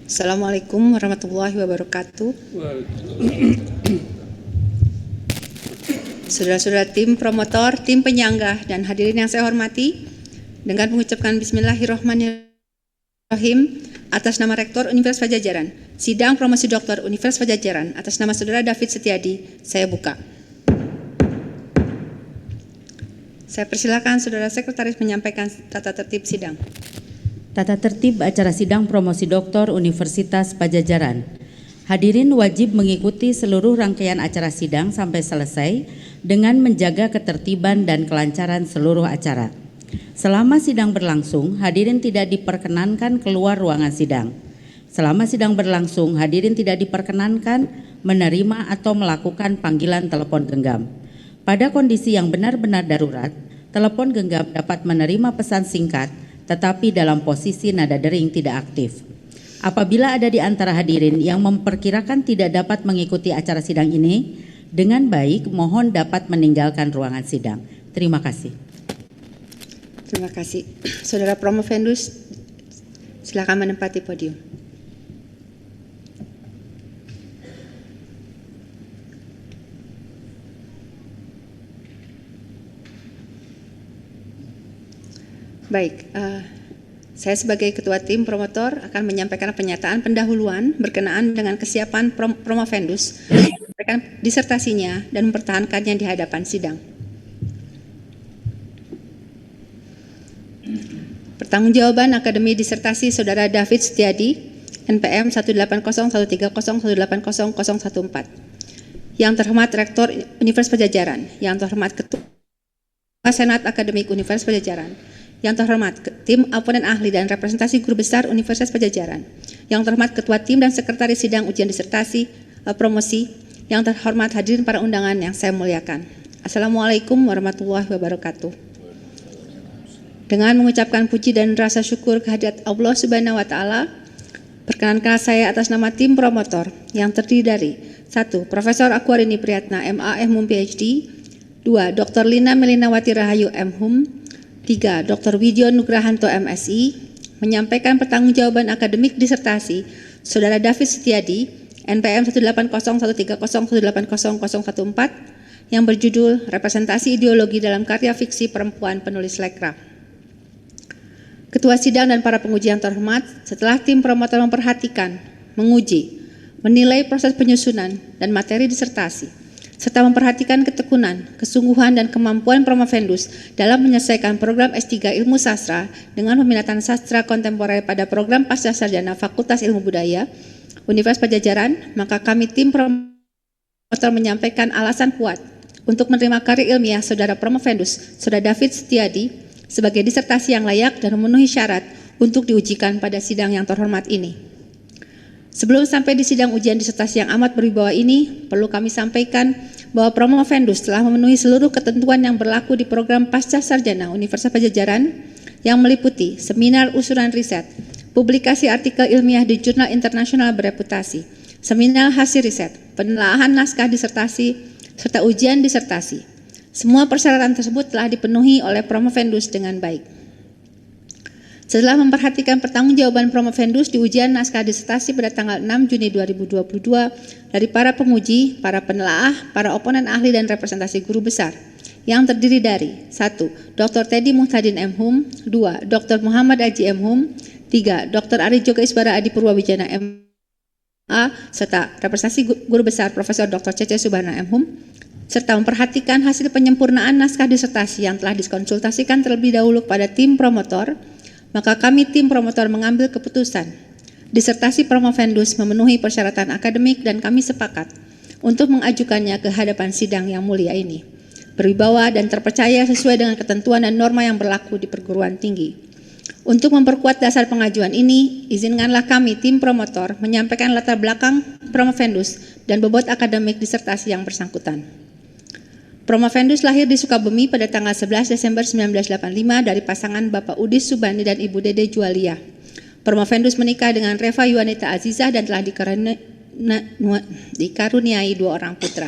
Assalamualaikum warahmatullahi wabarakatuh. Saudara-saudara tim promotor, tim penyangga, dan hadirin yang saya hormati, dengan mengucapkan Bismillahirrahmanirrahim atas nama Rektor Universitas Padjadjaran, sidang promosi doktor Universitas Padjadjaran atas nama Saudara David Setiadi, saya buka. Saya persilakan Saudara Sekretaris menyampaikan tata tertib sidang. Tata tertib acara sidang promosi doktor Universitas Padjadjaran. Hadirin wajib mengikuti seluruh rangkaian acara sidang sampai selesai dengan menjaga ketertiban dan kelancaran seluruh acara. Selama sidang berlangsung, hadirin tidak diperkenankan keluar ruangan sidang. Selama sidang berlangsung, hadirin tidak diperkenankan menerima atau melakukan panggilan telepon genggam. Pada kondisi yang benar-benar darurat, telepon genggam dapat menerima pesan singkat tetapi dalam posisi nada dering tidak aktif. Apabila ada di antara hadirin yang memperkirakan tidak dapat mengikuti acara sidang ini dengan baik, mohon dapat meninggalkan ruangan sidang. Terima kasih. Terima kasih. Saudara Promovendus, silakan menempati podium. Baik, saya sebagai Ketua Tim Promotor akan menyampaikan pernyataan pendahuluan berkenaan dengan kesiapan Promovendus menyampaikan disertasinya dan mempertahankannya di hadapan sidang. Pertanggungjawaban Akademi Disertasi Saudara David Setiadi, NPM 1801013001014. Yang terhormat Rektor Universitas Padjadjaran, yang terhormat Ketua Senat Akademik Universitas Padjadjaran, yang terhormat tim oponen ahli dan representasi guru besar Universitas Padjadjaran, yang terhormat ketua tim dan sekretaris sidang ujian disertasi promosi, yang terhormat hadirin para undangan yang saya muliakan. Assalamualaikum warahmatullahi wabarakatuh. Dengan mengucapkan puji dan rasa syukur kehadirat Allah Subhanahu wa taala, perkenankan saya atas nama tim promotor yang terdiri dari 1. Profesor Aquarini Priyatna, MA, MHum, PhD. 2. Dr. Lina Melinawati Rahayu, MHum. 3. Dr. Widyo Nugrahanto, MSI, menyampaikan pertanggungjawaban akademik disertasi Saudara David Setiadi, NPM 1801013001014, yang berjudul Representasi Ideologi dalam Karya Fiksi Perempuan Penulis Lekra. Ketua sidang dan para penguji yang terhormat, setelah tim promotor memperhatikan, menguji, menilai proses penyusunan dan materi disertasi, serta memperhatikan ketekunan, kesungguhan, dan kemampuan Promovendus dalam menyelesaikan program S3 Ilmu Sastra dengan peminatan sastra kontemporer pada program Pascasarjana Fakultas Ilmu Budaya Universitas Padjadjaran, maka kami tim promotor menyampaikan alasan kuat untuk menerima karya ilmiah Saudara Promovendus, Saudara David Setiadi, sebagai disertasi yang layak dan memenuhi syarat untuk diujikan pada sidang yang terhormat ini. Sebelum sampai di sidang ujian disertasi yang amat berwibawa ini, perlu kami sampaikan bahwa Promovendus telah memenuhi seluruh ketentuan yang berlaku di program Pascasarjana Universitas Padjadjaran yang meliputi seminar usulan riset, publikasi artikel ilmiah di jurnal internasional bereputasi, seminar hasil riset, penelaahan naskah disertasi, serta ujian disertasi. Semua persyaratan tersebut telah dipenuhi oleh Promovendus dengan baik. Setelah memperhatikan pertanggungjawaban Promovendus di ujian naskah disertasi pada tanggal 6 Juni 2022 dari para penguji, para penelaah, para oponen ahli dan representasi guru besar yang terdiri dari 1. Dr. Teddy Muhtadin MHum, 2. Dr. Muhammad Aji MHum, 3. Dr. Ari Joga Isbara Adi Purwawijana MA, serta representasi guru besar Profesor Dr. Cece Subarna MHum, serta memperhatikan hasil penyempurnaan naskah disertasi yang telah dikonsultasikan terlebih dahulu kepada tim promotor, maka kami tim promotor mengambil keputusan disertasi Promovendus memenuhi persyaratan akademik dan kami sepakat untuk mengajukannya ke hadapan sidang yang mulia ini, berwibawa dan terpercaya sesuai dengan ketentuan dan norma yang berlaku di perguruan tinggi. Untuk memperkuat dasar pengajuan ini, izinkanlah kami tim promotor menyampaikan latar belakang Promovendus dan bobot akademik disertasi yang bersangkutan. Promovendus lahir di Sukabumi pada tanggal 11 Desember 1985 dari pasangan Bapak Udis Subandi dan Ibu Dede Jualia. Promovendus menikah dengan Reva Yuanita Azizah dan telah dikaruniai 2 orang putra.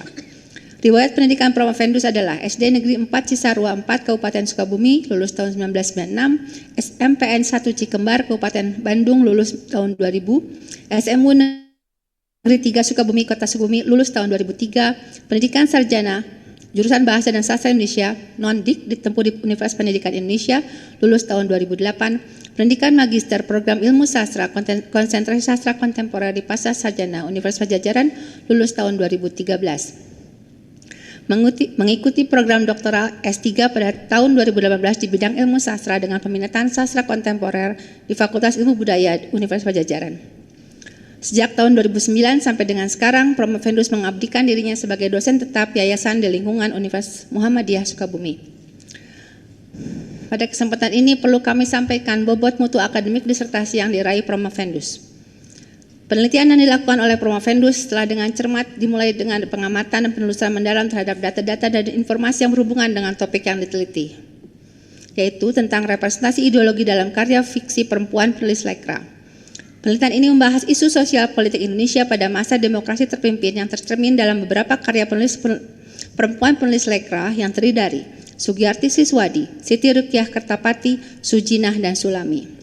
Riwayat pendidikan Promovendus adalah SD Negeri 4 Cisarua 4 Kabupaten Sukabumi lulus tahun 1996, SMPN 1 Cikembar Kabupaten Bandung lulus tahun 2000, SMU Negeri 3 Sukabumi Kota Sukabumi lulus tahun 2003, pendidikan sarjana jurusan Bahasa dan Sastra Indonesia non-dik ditempuh di Universitas Pendidikan Indonesia lulus tahun 2008, pendidikan magister program ilmu sastra konsentrasi sastra kontemporer di Pasca Sarjana Universitas Pajajaran lulus tahun 2013. Mengikuti program doktoral S3 pada tahun 2018 di bidang ilmu sastra dengan peminatan sastra kontemporer di Fakultas Ilmu Budaya Universitas Pajajaran. Sejak tahun 2009 sampai dengan sekarang, Promovendus mengabdikan dirinya sebagai dosen tetap Yayasan di lingkungan Universitas Muhammadiyah Sukabumi. Pada kesempatan ini perlu kami sampaikan bobot mutu akademik disertasi yang diraih Promovendus. Penelitian yang dilakukan oleh Promovendus telah dengan cermat dimulai dengan pengamatan dan penelusuran mendalam terhadap data-data dan informasi yang berhubungan dengan topik yang diteliti, yaitu tentang representasi ideologi dalam karya fiksi perempuan penulis Lekra. Penelitian ini membahas isu sosial politik Indonesia pada masa demokrasi terpimpin yang tercermin dalam beberapa karya penulis perempuan penulis Lekra yang terdiri dari Sugiyarti Siswadi, Siti Rukyah Kertapati, Sujinah, dan Sulami.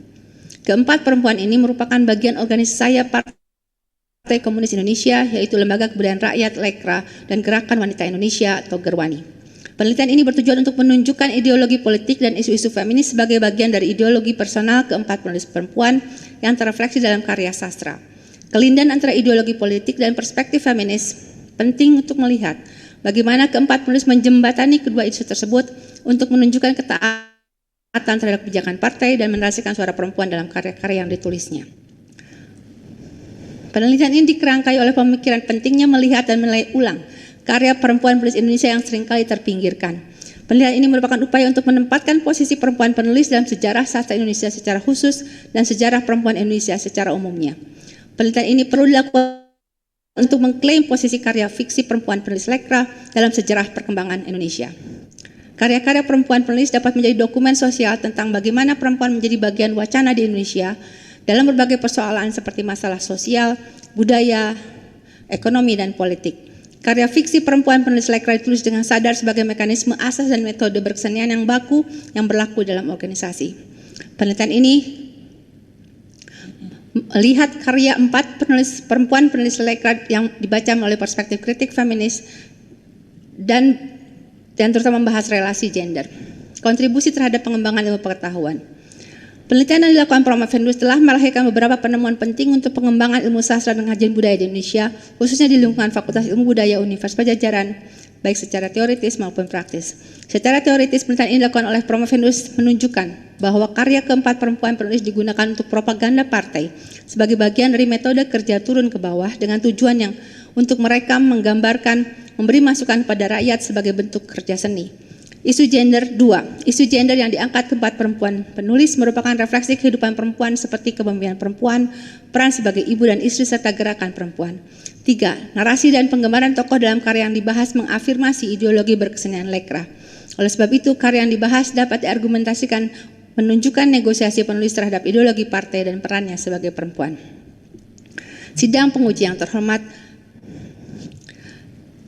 Keempat perempuan ini merupakan bagian organisasi sayap Partai Komunis Indonesia, yaitu Lembaga Kebudayaan Rakyat Lekra dan Gerakan Wanita Indonesia atau Gerwani. Penelitian ini bertujuan untuk menunjukkan ideologi politik dan isu-isu feminis sebagai bagian dari ideologi personal keempat penulis perempuan yang terrefleksi dalam karya sastra. Kelindahan antara ideologi politik dan perspektif feminis penting untuk melihat bagaimana keempat penulis menjembatani kedua isu tersebut untuk menunjukkan ketaatan terhadap kebijakan partai dan menarasikan suara perempuan dalam karya-karya yang ditulisnya. Penelitian ini dikerangkai oleh pemikiran pentingnya melihat dan menilai ulang karya perempuan penulis Indonesia yang seringkali terpinggirkan. Penelitian ini merupakan upaya untuk menempatkan posisi perempuan penulis dalam sejarah sastra Indonesia secara khusus dan sejarah perempuan Indonesia secara umumnya. Penelitian ini perlu dilakukan untuk mengklaim posisi karya fiksi perempuan penulis Lekra dalam sejarah perkembangan Indonesia. Karya-karya perempuan penulis dapat menjadi dokumen sosial tentang bagaimana perempuan menjadi bagian wacana di Indonesia dalam berbagai persoalan seperti masalah sosial, budaya, ekonomi, dan politik. Karya fiksi perempuan penulis Lekra ditulis dengan sadar sebagai mekanisme asas dan metode berkesenian yang baku yang berlaku dalam organisasi. Penelitian ini melihat karya empat perempuan penulis Lekra yang dibaca melalui perspektif kritik feminis dan terutama membahas relasi gender. Kontribusi terhadap pengembangan ilmu pengetahuan. Penelitian yang dilakukan Promovendus telah melahirkan beberapa penemuan penting untuk pengembangan ilmu sastra dan kajian budaya di Indonesia, khususnya di lingkungan Fakultas Ilmu Budaya Universitas Pajajaran, baik secara teoritis maupun praktis. Secara teoritis, penelitian ini dilakukan oleh Promovendus menunjukkan bahwa karya keempat perempuan penulis digunakan untuk propaganda partai sebagai bagian dari metode kerja turun ke bawah dengan tujuan yang untuk merekam, menggambarkan, memberi masukan kepada rakyat sebagai bentuk kerja seni. Isu gender 2. Isu gender yang diangkat keempat perempuan penulis merupakan refleksi kehidupan perempuan seperti kepemimpinan perempuan, peran sebagai ibu dan istri, serta gerakan perempuan. 3. Narasi dan penggambaran tokoh dalam karya yang dibahas mengafirmasi ideologi berkesenian Lekra. Oleh sebab itu, karya yang dibahas dapat diargumentasikan menunjukkan negosiasi penulis terhadap ideologi partai dan perannya sebagai perempuan. Sidang penguji yang terhormat,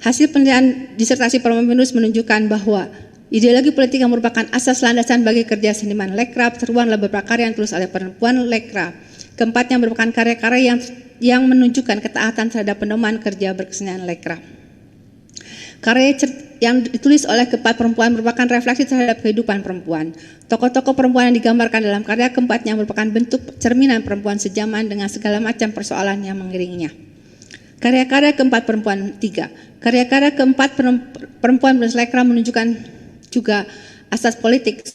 hasil penelitian disertasi Promovendus menunjukkan bahwa ideologi politik yang merupakan asas landasan bagi kerja seniman Lekra tertuang dalam beberapa karya yang ditulis oleh perempuan Lekra. Keempatnya merupakan karya-karya yang menunjukkan ketaatan terhadap pedoman kerja berkesenian Lekra. Karya yang ditulis oleh keempat perempuan merupakan refleksi terhadap kehidupan perempuan. Tokoh-tokoh perempuan yang digambarkan dalam karya keempatnya merupakan bentuk cerminan perempuan sejaman dengan segala macam persoalan yang mengiringinya. Karya-karya keempat perempuan 3. Karya-karya keempat perempuan penulis Lekra menunjukkan juga asas politik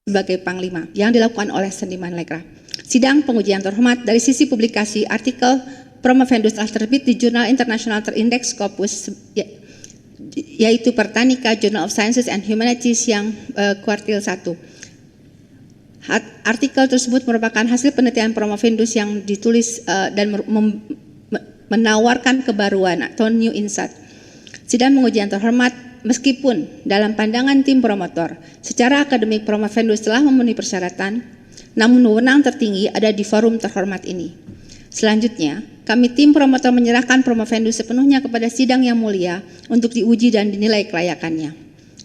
sebagai panglima yang dilakukan oleh seniman Lekra. Sidang pengujian terhormat, dari sisi publikasi, artikel Promovendus telah terbit di jurnal internasional terindeks Scopus, yaitu Pertanika, Journal of Sciences and Humanities yang kuartil 1. Artikel tersebut merupakan hasil penelitian Promovendus yang ditulis dan menawarkan kebaruan atau new insight. Sidang pengujian terhormat, meskipun dalam pandangan tim promotor, secara akademik Promovendus telah memenuhi persyaratan, namun wewenang tertinggi ada di forum terhormat ini. Selanjutnya, kami tim promotor menyerahkan promovendus sepenuhnya kepada sidang yang mulia untuk diuji dan dinilai kelayakannya.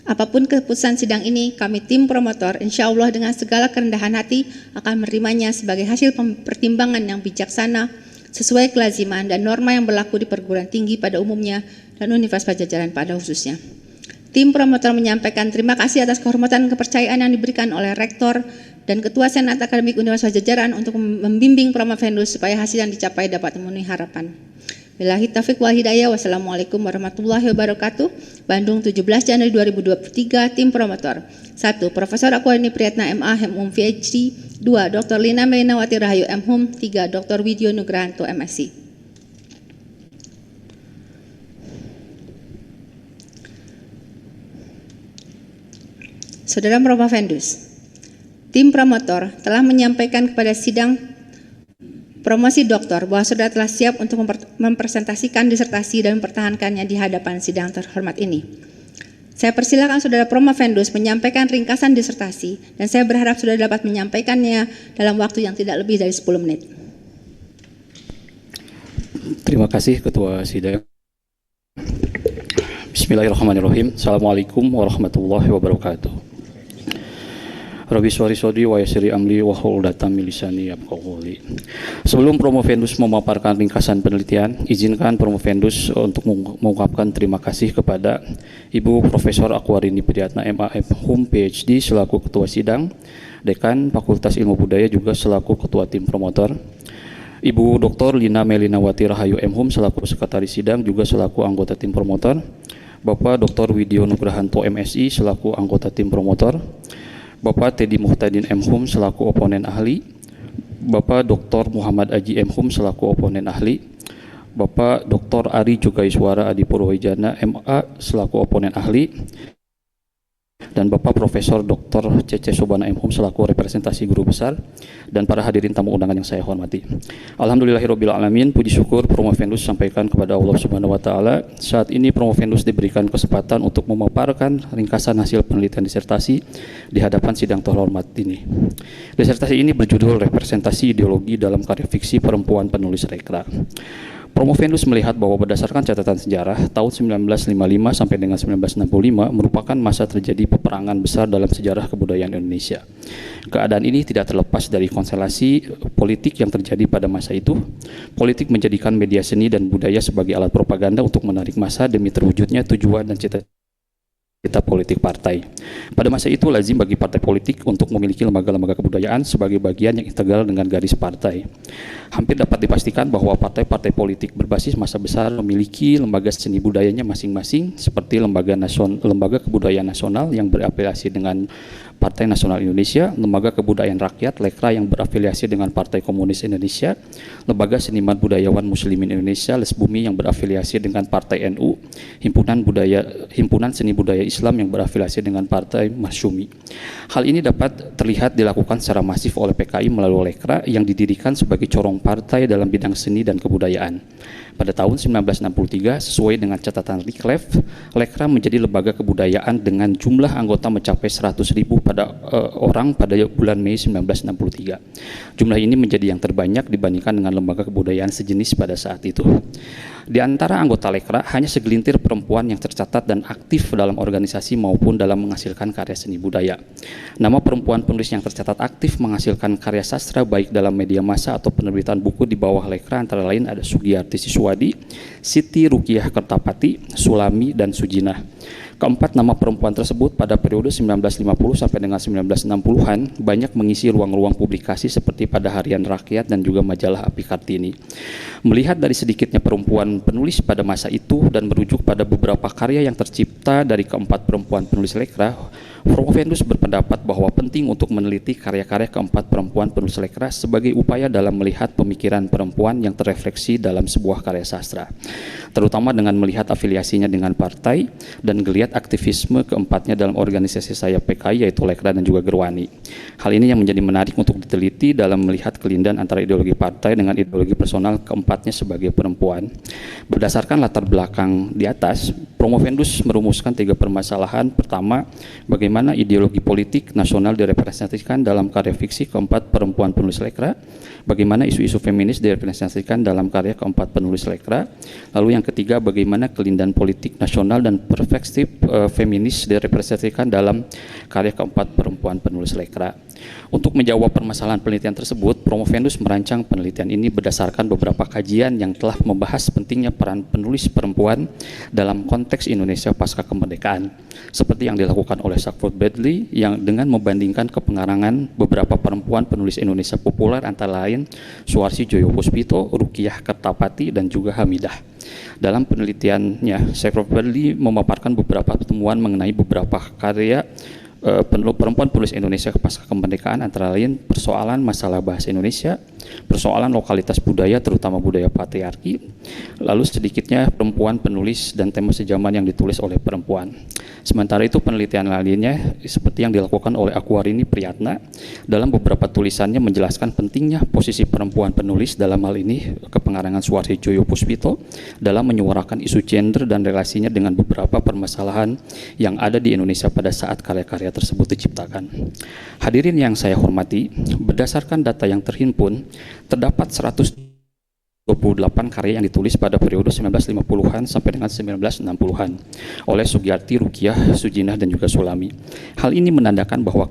Apapun keputusan sidang ini, kami tim promotor insya Allah dengan segala kerendahan hati akan menerimanya sebagai hasil pertimbangan yang bijaksana sesuai kelaziman dan norma yang berlaku di perguruan tinggi pada umumnya dan Universitas Padjadjaran pada khususnya. Tim promotor menyampaikan terima kasih atas kehormatan dan kepercayaan yang diberikan oleh Rektor dan Ketua Senat Akademik Universitas Padjadjaran untuk membimbing promovendus supaya hasil yang dicapai dapat memenuhi harapan. Billahi taufiq wal hidayah. Wassalamualaikum warahmatullahi wabarakatuh. Bandung 17 Januari 2023. Tim promotor 1. Profesor Aquarini Priyatna MA Hum PhD. 2. Dr. Lina Melinawati Rahayu Hum. 3. Dr. Widyo Nugrahanto MSc. Saudara promovendus, tim promotor telah menyampaikan kepada sidang promosi doktor bahwa saudara telah siap untuk mempresentasikan disertasi dan mempertahankannya di hadapan sidang terhormat ini. Saya persilakan saudara promovendus menyampaikan ringkasan disertasi dan saya berharap saudara dapat menyampaikannya dalam waktu yang tidak lebih dari 10 menit. Terima kasih Ketua Sidang. Bismillahirrahmanirrahim. Assalamualaikum warahmatullahi wabarakatuh. Rabbi sholli shodri wa yassiri amri wa hlul 'uqdatam min lisani yafqahu qawli. Sebelum promovendus memaparkan ringkasan penelitian, izinkan promovendus untuk mengungkapkan terima kasih kepada Ibu Profesor Aquarini Priyatna MA Hum PhD selaku Ketua Sidang, Dekan Fakultas Ilmu Budaya juga selaku Ketua Tim Promotor, Ibu Dr. Lina Melinawati Rahayu Hum selaku Sekretaris Sidang juga selaku anggota Tim Promotor, Bapak Dr. Widyo Nugrahanto MSI selaku anggota Tim Promotor, Bapak Teddy Muhtadin Hum selaku oponen ahli, Bapak Dr. Muhammad Aji Hum selaku oponen ahli, Bapak Dr. Ari Jogaiswara Adi Purwowijana MA selaku oponen ahli, dan Bapak Profesor Dr. Cece Sobana Hum selaku representasi guru besar, dan para hadirin tamu undangan yang saya hormati. Alhamdulillahirabbil alamin, puji syukur promovendus sampaikan kepada Allah Subhanahu wa taala. Saat ini promovendus diberikan kesempatan untuk memaparkan ringkasan hasil penelitian disertasi di hadapan sidang terhormat ini. Disertasi ini berjudul Representasi Ideologi dalam Karya Fiksi Perempuan Penulis Rekra. Promovendus melihat bahwa berdasarkan catatan sejarah, tahun 1955 sampai dengan 1965 merupakan masa terjadi peperangan besar dalam sejarah kebudayaan Indonesia. Keadaan ini tidak terlepas dari konstelasi politik yang terjadi pada masa itu. Politik menjadikan media seni dan budaya sebagai alat propaganda untuk menarik massa demi terwujudnya tujuan dan cita-cita politik partai. Pada masa itu lazim bagi partai politik untuk memiliki lembaga-lembaga kebudayaan sebagai bagian yang integral dengan garis partai. Hampir dapat dipastikan bahwa partai-partai politik berbasis massa besar memiliki lembaga seni budayanya masing-masing seperti lembaga kebudayaan nasional yang berafiliasi dengan Partai Nasional Indonesia, Lembaga Kebudayaan Rakyat Lekra yang berafiliasi dengan Partai Komunis Indonesia, Lembaga Seniman Budayawan Muslimin Indonesia Lesbumi yang berafiliasi dengan Partai NU, Himpunan Seni Budaya Islam yang berafiliasi dengan Partai Masyumi. Hal ini dapat terlihat dilakukan secara masif oleh PKI melalui Lekra yang didirikan sebagai corong partai dalam bidang seni dan kebudayaan. Pada tahun 1963, sesuai dengan catatan Riklef, Lekra menjadi lembaga kebudayaan dengan jumlah anggota mencapai 100.000 orang pada bulan Mei 1963. Jumlah ini menjadi yang terbanyak dibandingkan dengan lembaga kebudayaan sejenis pada saat itu. Di antara anggota Lekra, hanya segelintir perempuan yang tercatat dan aktif dalam organisasi maupun dalam menghasilkan karya seni budaya. Nama perempuan penulis yang tercatat aktif menghasilkan karya sastra baik dalam media massa atau penerbitan buku di bawah Lekra antara lain ada Sugiyarti Siswadi, Siti Rukiah Kertapati, Sulami, dan Sujinah. Keempat nama perempuan tersebut pada periode 1950 sampai dengan 1960-an banyak mengisi ruang-ruang publikasi seperti pada Harian Rakyat dan juga majalah Api Kartini. Melihat dari sedikitnya perempuan penulis pada masa itu dan merujuk pada beberapa karya yang tercipta dari keempat perempuan penulis Lekra, Promovendus berpendapat bahwa penting untuk meneliti karya-karya keempat perempuan penulis Lekra sebagai upaya dalam melihat pemikiran perempuan yang terrefleksi dalam sebuah karya sastra, terutama dengan melihat afiliasinya dengan partai dan geliat aktivisme keempatnya dalam organisasi sayap PKI yaitu Lekra dan juga Gerwani. Hal ini yang menjadi menarik untuk diteliti dalam melihat kelindahan antara ideologi partai dengan ideologi personal keempatnya sebagai perempuan. Berdasarkan latar belakang di atas, Promovendus merumuskan 3 permasalahan. Pertama, bagaimana ideologi politik nasional direpresentasikan dalam karya fiksi keempat perempuan penulis lekra, bagaimana isu-isu feminis direpresentasikan dalam karya keempat penulis lekra, lalu yang ketiga, bagaimana kelindahan politik nasional dan perspektif feminis direpresentasikan dalam karya keempat perempuan penulis lekra. Untuk menjawab permasalahan penelitian tersebut, Promovendus merancang penelitian ini berdasarkan beberapa kajian yang telah membahas pentingnya peran penulis perempuan dalam konteks Indonesia pasca kemerdekaan, seperti yang dilakukan oleh Sackville Bradley yang dengan membandingkan kepengarangan beberapa perempuan penulis Indonesia populer antara lain Suwarsi Joyopuspito, Rukiah Kertapati, dan juga Hamidah. Dalam penelitiannya, Sackville Bradley memaparkan beberapa temuan mengenai beberapa karya perempuan penulis Indonesia pasca kemerdekaan, antara lain persoalan masalah bahasa Indonesia, persoalan lokalitas budaya terutama budaya patriarki, lalu sedikitnya perempuan penulis dan tema sejaman yang ditulis oleh perempuan. Sementara itu penelitian lainnya seperti yang dilakukan oleh Akwarini Priyatna dalam beberapa tulisannya menjelaskan pentingnya posisi perempuan penulis, dalam hal ini kepengarangan Suwarsi Joyopuspito, dalam menyuarakan isu gender dan relasinya dengan beberapa permasalahan yang ada di Indonesia pada saat karya-karya tersebut diciptakan. Hadirin yang saya hormati, berdasarkan data yang terhimpun, terdapat 128 karya yang ditulis pada periode 1950-an sampai dengan 1960-an oleh Sugiyarti, Rukiah, Sujinah, dan juga Sulami. Hal ini menandakan bahwa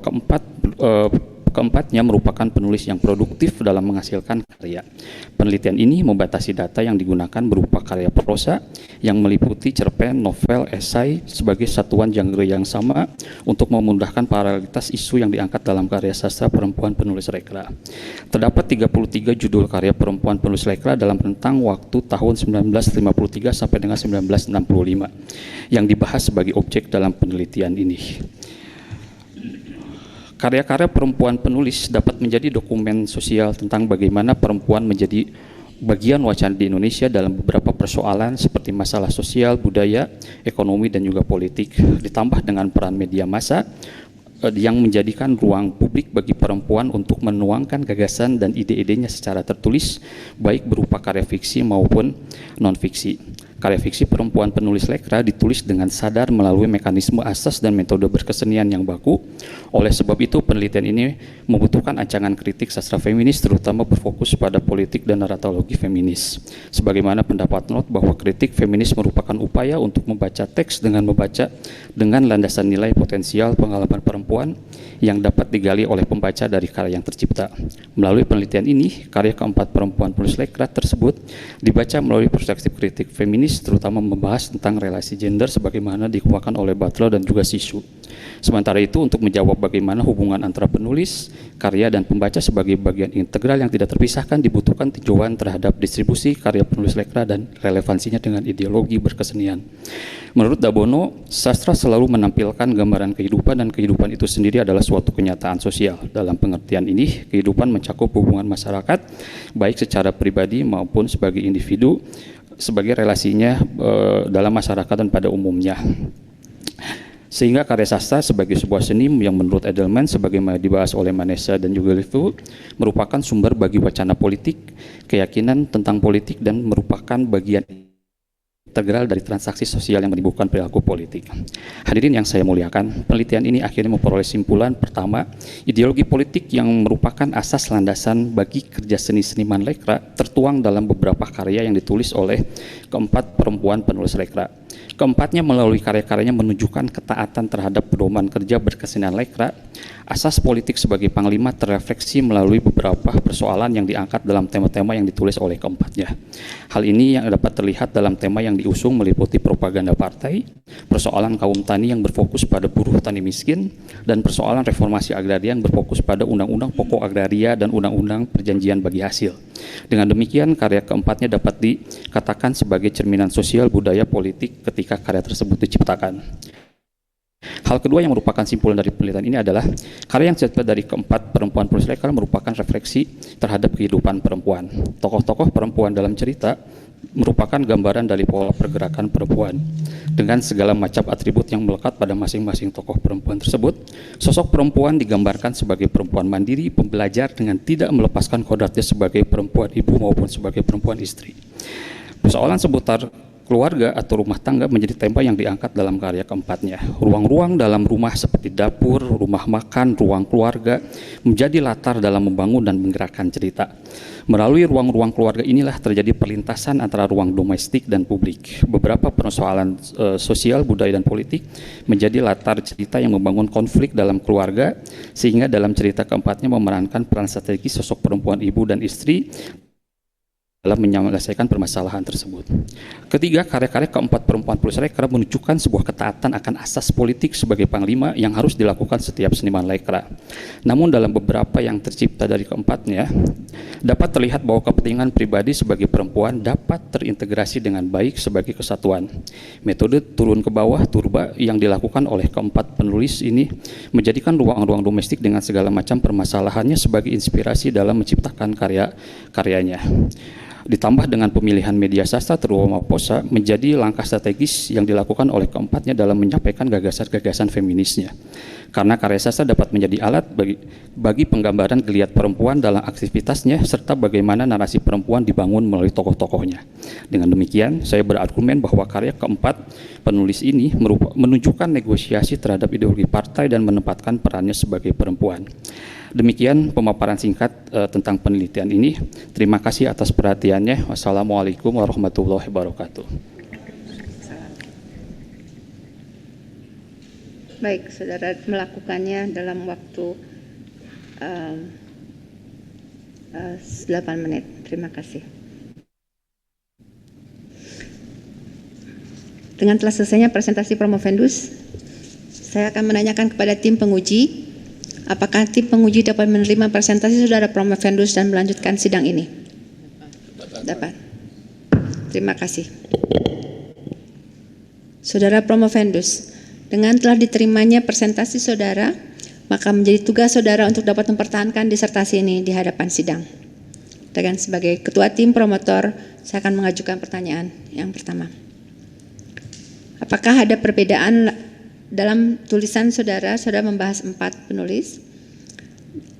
keempatnya merupakan penulis yang produktif dalam menghasilkan karya. Penelitian ini membatasi data yang digunakan berupa karya prosa yang meliputi cerpen, novel, esai sebagai satuan genre yang sama untuk memudahkan paralelitas isu yang diangkat dalam karya sastra perempuan penulis lekra. Terdapat 33 judul karya perempuan penulis lekra dalam rentang waktu tahun 1953 sampai dengan 1965 yang dibahas sebagai objek dalam penelitian ini. Karya-karya perempuan penulis dapat menjadi dokumen sosial tentang bagaimana perempuan menjadi bagian wacana di Indonesia dalam beberapa persoalan seperti masalah sosial, budaya, ekonomi, dan juga politik, ditambah dengan peran media massa yang menjadikan ruang publik bagi perempuan untuk menuangkan gagasan dan ide-idenya secara tertulis, baik berupa karya fiksi maupun non-fiksi. Karya fiksi perempuan penulis lekra ditulis dengan sadar melalui mekanisme asas dan metode berkesenian yang baku. Oleh sebab itu, penelitian ini membutuhkan ancaman kritik sastra feminis, terutama berfokus pada politik dan naratologi feminis. Sebagaimana pendapat Not bahwa kritik feminis merupakan upaya untuk membaca teks dengan landasan nilai potensial pengalaman perempuan yang dapat digali oleh pembaca dari karya yang tercipta. Melalui penelitian ini, karya keempat perempuan penulis lekra tersebut dibaca melalui perspektif kritik feminis, terutama membahas tentang relasi gender sebagaimana dikemukakan oleh Butler dan juga Sisu. Sementara itu, untuk menjawab bagaimana hubungan antara penulis, karya, dan pembaca sebagai bagian integral yang tidak terpisahkan, dibutuhkan tinjauan terhadap distribusi karya penulis lekra dan relevansinya dengan ideologi berkesenian. Menurut Dabono, sastra selalu menampilkan gambaran kehidupan dan kehidupan itu sendiri adalah suatu kenyataan sosial. Dalam pengertian ini, kehidupan mencakup hubungan masyarakat, baik secara pribadi maupun sebagai individu, sebagai relasinya dalam masyarakat dan pada umumnya. Sehingga karya sastra sebagai sebuah seni yang menurut Edelman, sebagaimana dibahas oleh Manessa dan juga Lifu, merupakan sumber bagi wacana politik, keyakinan tentang politik, dan merupakan bagian integral dari transaksi sosial yang menimbulkan perilaku politik. Hadirin yang saya muliakan, penelitian ini akhirnya memperoleh simpulan pertama, ideologi politik yang merupakan asas landasan bagi kerja seni-seniman lekra tertuang dalam beberapa karya yang ditulis oleh keempat perempuan penulis lekra. Keempatnya melalui karya-karyanya menunjukkan ketaatan terhadap pedoman kerja berkesenian lekra. Asas politik sebagai panglima terrefleksi melalui beberapa persoalan yang diangkat dalam tema-tema yang ditulis oleh keempatnya. Hal ini yang dapat terlihat dalam tema yang diusung meliputi propaganda partai, persoalan kaum tani yang berfokus pada buruh tani miskin, dan persoalan reformasi agraria yang berfokus pada undang-undang pokok agraria dan undang-undang perjanjian bagi hasil. Dengan demikian, karya keempatnya dapat dikatakan sebagai cerminan sosial budaya politik ketika karya tersebut diciptakan. Hal kedua yang merupakan simpulan dari penelitian ini adalah karya yang tercipta dari keempat perempuan penulis lekra merupakan refleksi terhadap kehidupan perempuan. Tokoh-tokoh perempuan dalam cerita merupakan gambaran dari pola pergerakan perempuan. Dengan segala macam atribut yang melekat pada masing-masing tokoh perempuan tersebut, sosok perempuan digambarkan sebagai perempuan mandiri, pembelajar dengan tidak melepaskan kodratnya sebagai perempuan ibu maupun sebagai perempuan istri. Persoalan seputar keluarga atau rumah tangga menjadi tema yang diangkat dalam karya keempatnya. Ruang-ruang dalam rumah seperti dapur, rumah makan, ruang keluarga menjadi latar dalam membangun dan menggerakkan cerita. Melalui ruang-ruang keluarga inilah terjadi perlintasan antara ruang domestik dan publik. Beberapa persoalan sosial, budaya, dan politik menjadi latar cerita yang membangun konflik dalam keluarga, sehingga dalam cerita keempatnya memerankan peran strategis sosok perempuan ibu dan istri dalam menyelesaikan permasalahan tersebut. Ketiga, karya-karya keempat perempuan penulis lekra menunjukkan sebuah ketaatan akan asas politik sebagai panglima yang harus dilakukan setiap seniman lekra. Namun dalam beberapa yang tercipta dari keempatnya, dapat terlihat bahwa kepentingan pribadi sebagai perempuan dapat terintegrasi dengan baik sebagai kesatuan. Metode turun ke bawah turba yang dilakukan oleh keempat penulis ini menjadikan ruang-ruang domestik dengan segala macam permasalahannya sebagai inspirasi dalam menciptakan karya-karyanya. Ditambah dengan pemilihan media sastra terutama prosa menjadi langkah strategis yang dilakukan oleh keempatnya dalam menyampaikan gagasan-gagasan feminisnya. Karena karya sastra dapat menjadi alat bagi penggambaran geliat perempuan dalam aktivitasnya serta bagaimana narasi perempuan dibangun melalui tokoh-tokohnya. Dengan demikian, saya berargumen bahwa karya keempat penulis ini menunjukkan negosiasi terhadap ideologi partai dan menempatkan perannya sebagai perempuan. Demikian pemaparan singkat tentang penelitian ini. Terima kasih atas perhatiannya. Wassalamualaikum warahmatullahi wabarakatuh. Baik, saudara melakukannya dalam waktu 8 menit. Terima kasih. Dengan telah selesainya presentasi Promovendus, saya akan menanyakan kepada tim penguji, apakah tim penguji dapat menerima presentasi saudara Promovendus dan melanjutkan sidang ini? Dapat. Terima kasih. Saudara Promovendus, dengan telah diterimanya presentasi saudara, maka menjadi tugas saudara untuk dapat mempertahankan disertasi ini di hadapan sidang. Dan sebagai ketua tim promotor, saya akan mengajukan pertanyaan yang pertama. Apakah ada perbedaan dalam tulisan saudara membahas 4 penulis?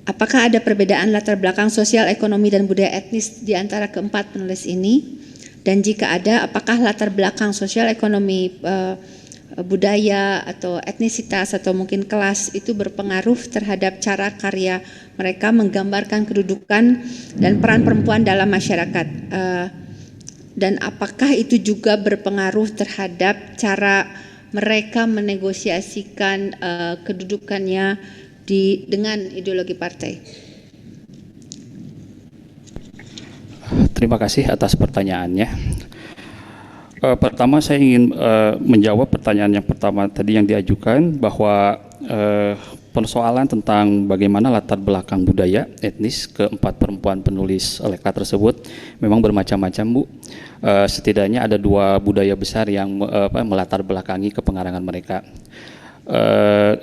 Apakah ada perbedaan latar belakang sosial, ekonomi, dan budaya etnis di antara keempat penulis ini? Dan jika ada, apakah latar belakang sosial, ekonomi, budaya, atau etnisitas, atau mungkin kelas itu berpengaruh terhadap cara karya mereka menggambarkan kedudukan dan peran perempuan dalam masyarakat? Dan apakah itu juga berpengaruh terhadap cara mereka menegosiasikan kedudukannya dengan ideologi partai? Terima kasih atas pertanyaannya. Pertama saya ingin menjawab pertanyaan yang pertama tadi yang diajukan, bahwa persoalan tentang bagaimana latar belakang budaya etnis keempat perempuan penulis lekra tersebut memang bermacam-macam, Bu. Setidaknya ada 2 budaya besar yang melatar belakangi kepengarangan mereka.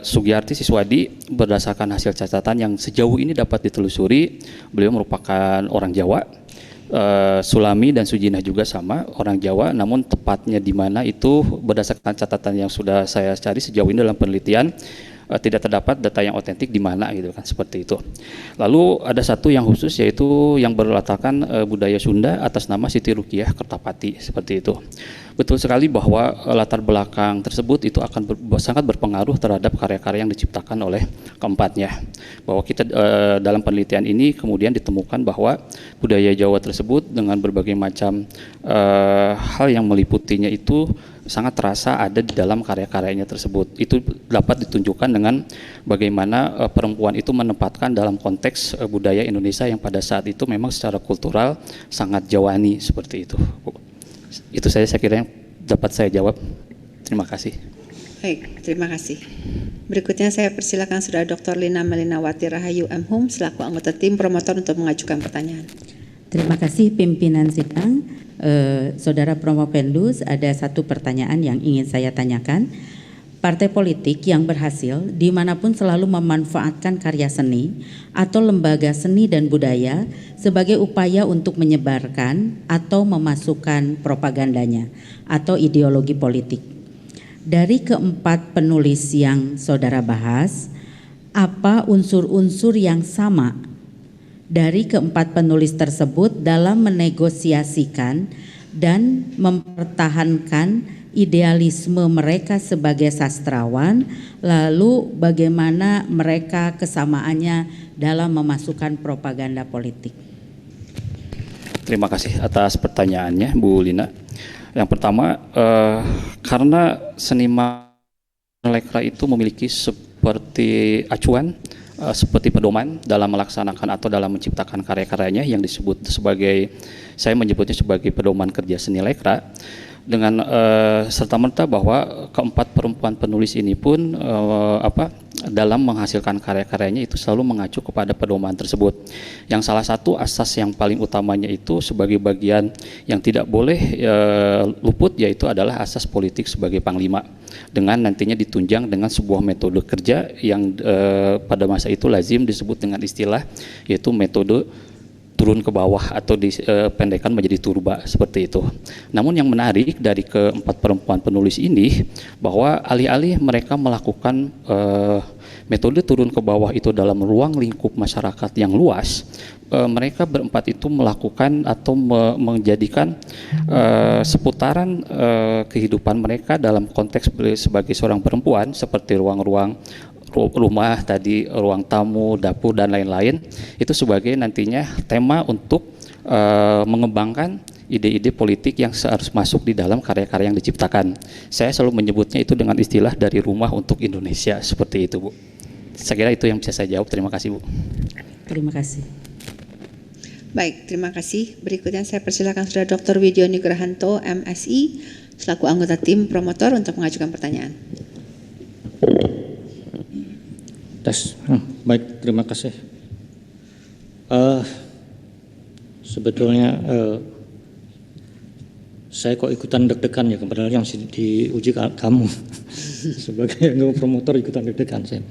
Sugiyarti Siswadi, berdasarkan hasil catatan yang sejauh ini dapat ditelusuri, beliau merupakan orang Jawa. Sulami dan Sujinah juga sama, orang Jawa, namun tepatnya di mana itu berdasarkan catatan yang sudah saya cari sejauh ini dalam penelitian, tidak terdapat data yang otentik di mana gitu kan, seperti itu. Lalu ada satu yang khusus, yaitu yang berlatarkan budaya Sunda atas nama Siti Rukiah Kertapati, seperti itu. Betul sekali bahwa latar belakang tersebut itu akan sangat berpengaruh terhadap karya-karya yang diciptakan oleh keempatnya. Bahwa kita dalam penelitian ini kemudian ditemukan bahwa budaya Jawa tersebut dengan berbagai macam hal yang meliputinya itu sangat terasa ada di dalam karya-karyanya tersebut. Itu dapat ditunjukkan dengan bagaimana perempuan itu menempatkan dalam konteks budaya Indonesia yang pada saat itu memang secara kultural sangat Jawani, seperti itu. Itu saya kira yang dapat saya jawab. Terima kasih. Baik, terima kasih. Berikutnya saya persilakan Saudara Dr. Lina Melinawati Rahayu M.Hum selaku anggota tim promotor untuk mengajukan pertanyaan. Terima kasih pimpinan sidang. Saudara Promovendus, ada satu pertanyaan yang ingin saya tanyakan. Partai politik yang berhasil dimanapun selalu memanfaatkan karya seni atau lembaga seni dan budaya sebagai upaya untuk menyebarkan atau memasukkan propagandanya atau ideologi politik. Dari keempat penulis yang saudara bahas, apa unsur-unsur yang sama dari keempat penulis tersebut dalam menegosiasikan dan mempertahankan idealisme mereka sebagai sastrawan, lalu bagaimana mereka kesamaannya dalam memasukkan propaganda politik? Terima kasih atas pertanyaannya, Bu Lina. Yang pertama, karena seniman Lekra itu memiliki seperti acuan, seperti pedoman dalam melaksanakan atau dalam menciptakan karya-karyanya yang disebut sebagai, saya menyebutnya sebagai pedoman kerja seni Lekra, dengan serta-merta bahwa keempat perempuan penulis ini pun dalam menghasilkan karya-karyanya itu selalu mengacu kepada pedoman tersebut. Yang salah satu asas yang paling utamanya itu sebagai bagian yang tidak boleh luput, yaitu adalah asas politik sebagai panglima, dengan nantinya ditunjang dengan sebuah metode kerja yang pada masa itu lazim disebut dengan istilah, yaitu metode turun ke bawah atau dipendekkan menjadi turba, seperti itu. Namun yang menarik dari keempat perempuan penulis ini, bahwa alih-alih mereka melakukan metode turun ke bawah itu dalam ruang lingkup masyarakat yang luas, mereka berempat itu melakukan atau menjadikan seputaran kehidupan mereka dalam konteks sebagai seorang perempuan, seperti ruang-ruang rumah tadi, ruang tamu, dapur, dan lain-lain, itu sebagai nantinya tema untuk mengembangkan ide-ide politik yang seharus masuk di dalam karya-karya yang diciptakan. Saya selalu menyebutnya itu dengan istilah dari rumah untuk Indonesia, seperti itu, Bu. Saya kira itu yang bisa saya jawab. Terima kasih, Bu. Terima kasih. Baik, terima kasih. Berikutnya saya persilakan Saudara Dr. Widyo Nugrahanto, MSI, selaku anggota tim promotor untuk mengajukan pertanyaan. Tes. Baik, terima kasih. Sebetulnya saya kok ikutan deg-degan ya, padahal yang diuji kamu sebagai promotor ikutan deg-degan saya.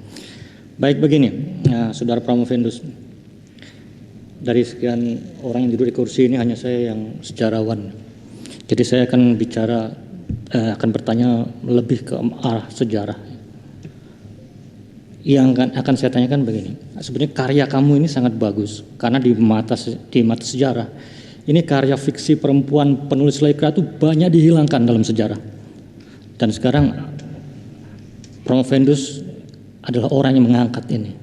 Baik, begini, Saudara Promovendus, dari sekian orang yang duduk di kursi ini hanya saya yang sejarawan. Jadi saya akan akan bertanya lebih ke arah sejarah. Yang akan saya tanyakan begini, sebenarnya karya kamu ini sangat bagus karena di mata sejarah ini karya fiksi perempuan penulis Lekra itu banyak dihilangkan dalam sejarah, dan sekarang Promovendus adalah orang yang mengangkat ini.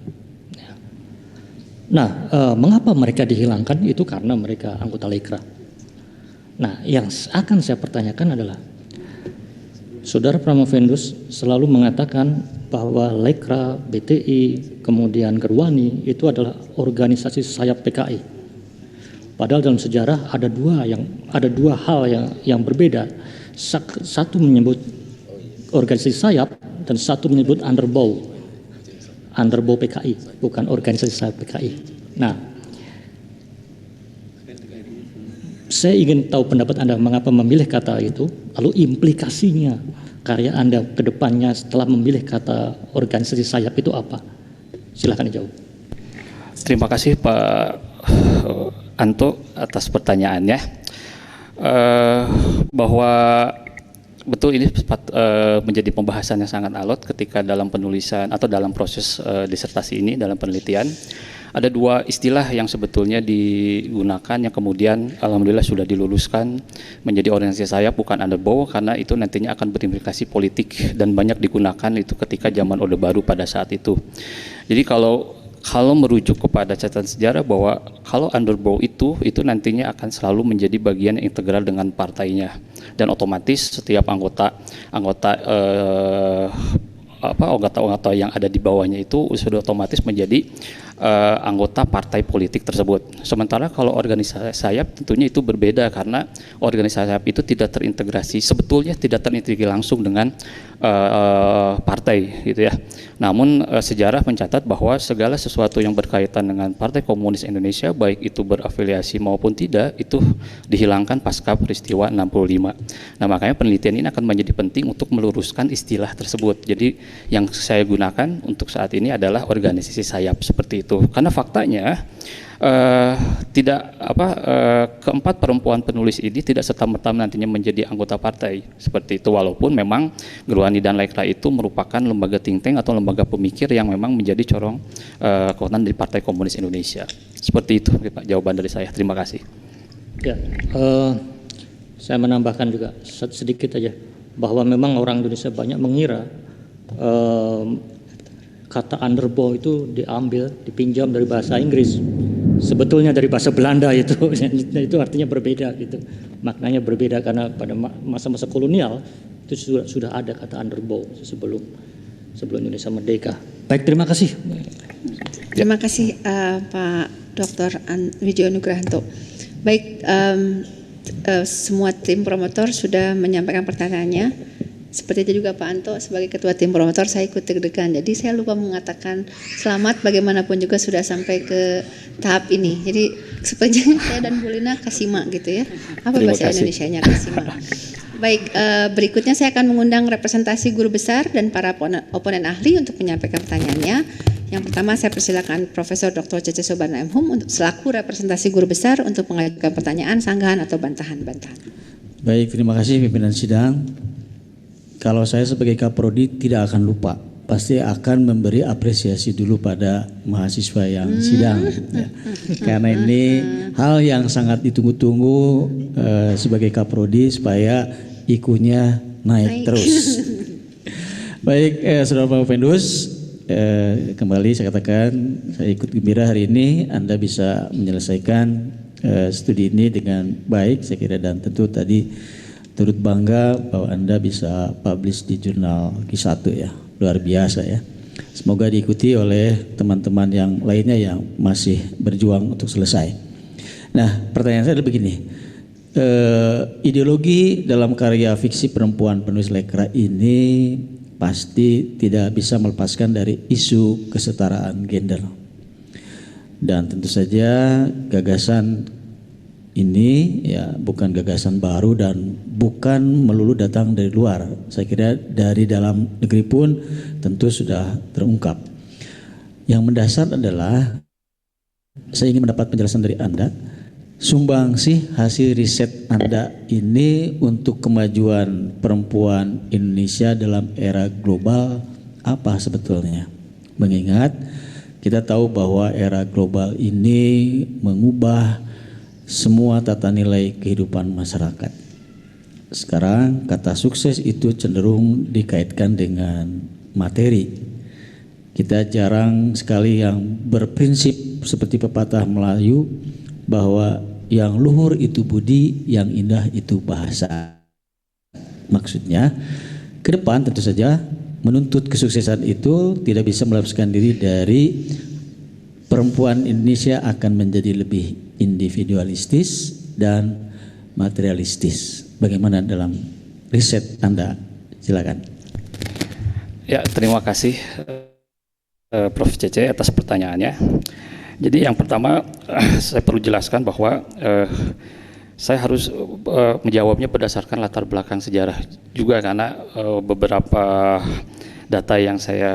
Nah, mengapa mereka dihilangkan? Itu karena mereka anggota Lekra. Nah, yang akan saya pertanyakan adalah, Saudara Promovendus selalu mengatakan bahwa Lekra, BTI, kemudian Gerwani itu adalah organisasi sayap PKI. Padahal dalam sejarah ada dua hal yang berbeda. Satu menyebut organisasi sayap dan satu menyebut underbow PKI, bukan organisasi sayap PKI. Nah, saya ingin tahu pendapat Anda mengapa memilih kata itu, lalu implikasinya karya Anda ke depannya setelah memilih kata organisasi sayap itu apa? Silakan dijawab. Terima kasih Pak Anto atas pertanyaannya. Bahwa betul ini menjadi pembahasan yang sangat alot ketika dalam penulisan atau dalam proses disertasi ini, dalam penelitian. Ada dua istilah yang sebetulnya digunakan yang kemudian alhamdulillah sudah diluluskan menjadi organisasi sayap, bukan underbow, karena itu nantinya akan berimplikasi politik dan banyak digunakan itu ketika zaman Orde Baru pada saat itu. Jadi kalau merujuk kepada catatan sejarah bahwa kalau underbow itu nantinya akan selalu menjadi bagian yang integral dengan partainya, dan otomatis setiap anggota yang ada di bawahnya itu sudah otomatis menjadi anggota partai politik tersebut. Sementara kalau organisasi sayap tentunya itu berbeda, karena organisasi sayap itu tidak terintegrasi, sebetulnya tidak terintegrasi langsung dengan partai gitu ya. Namun sejarah mencatat bahwa segala sesuatu yang berkaitan dengan Partai Komunis Indonesia, baik itu berafiliasi maupun tidak, itu dihilangkan pasca peristiwa 65. Nah, makanya penelitian ini akan menjadi penting untuk meluruskan istilah tersebut. Jadi yang saya gunakan untuk saat ini adalah organisasi sayap seperti itu. Karena faktanya keempat perempuan penulis ini tidak serta-merta nantinya menjadi anggota partai seperti itu, walaupun memang Gerwani dan Lekra itu merupakan lembaga think tank atau lembaga pemikir yang memang menjadi corong kekuatan dari Partai Komunis Indonesia. Seperti itu Pak jawaban dari saya. Terima kasih. Ya, saya menambahkan juga sedikit aja bahwa memang orang Indonesia banyak mengira kata underbow itu dipinjam dari bahasa Inggris. Sebetulnya dari bahasa Belanda itu. Itu artinya berbeda gitu. Maknanya berbeda karena pada masa-masa kolonial itu sudah ada kata underbow sebelum Indonesia merdeka. Baik, terima kasih. Terima kasih Pak Dr. Widyo Nugrahanto. Baik, semua tim promotor sudah menyampaikan pertanyaannya. Seperti itu juga Pak Anto sebagai ketua tim promotor saya ikut deg-degan. Jadi saya lupa mengatakan selamat bagaimanapun juga sudah sampai ke tahap ini. Jadi sepertinya saya dan Bu Lina kasima gitu ya. Apa bahasa Indonesianya kasima? Baik, berikutnya saya akan mengundang representasi guru besar dan para oponen ahli untuk menyampaikan pertanyaannya. Yang pertama saya persilakan Profesor Dr. Cece Sobana M. Hum untuk selaku representasi guru besar untuk mengajukan pertanyaan, sanggahan atau bantahan-bantahan. Baik, terima kasih pimpinan sidang. Kalau saya sebagai Kaprodi tidak akan lupa, pasti akan memberi apresiasi dulu pada mahasiswa yang sidang. Ya. Karena ini hal yang sangat ditunggu-tunggu sebagai Kaprodi supaya IQ-nya naik terus. Baik, Saudara Pak Vendus, kembali saya katakan saya ikut gembira hari ini Anda bisa menyelesaikan studi ini dengan baik saya kira, dan tentu tadi turut bangga bahwa Anda bisa publish di jurnal Q1 ya, luar biasa ya. Semoga diikuti oleh teman-teman yang lainnya yang masih berjuang untuk selesai. Nah, pertanyaan saya adalah begini, ideologi dalam karya fiksi perempuan penulis Lekra ini pasti tidak bisa melepaskan dari isu kesetaraan gender. Dan tentu saja gagasan ini ya bukan gagasan baru dan bukan melulu datang dari luar. Saya kira dari dalam negeri pun tentu sudah terungkap. Yang mendasar adalah saya ingin mendapat penjelasan dari Anda, sumbangsih hasil riset Anda ini untuk kemajuan perempuan Indonesia dalam era global apa sebetulnya? Mengingat kita tahu bahwa era global ini mengubah semua tata nilai kehidupan masyarakat. Sekarang kata sukses itu cenderung dikaitkan dengan materi. Kita jarang sekali yang berprinsip seperti pepatah Melayu bahwa yang luhur itu budi, yang indah itu bahasa. Maksudnya ke depan tentu saja menuntut kesuksesan itu tidak bisa melepaskan diri dari perempuan Indonesia akan menjadi lebih individualistis dan materialistis. Bagaimana dalam riset Anda? Silakan. Ya, terima kasih Prof. Cece atas pertanyaannya. Jadi yang pertama saya perlu jelaskan bahwa saya harus menjawabnya berdasarkan latar belakang sejarah juga karena beberapa data yang saya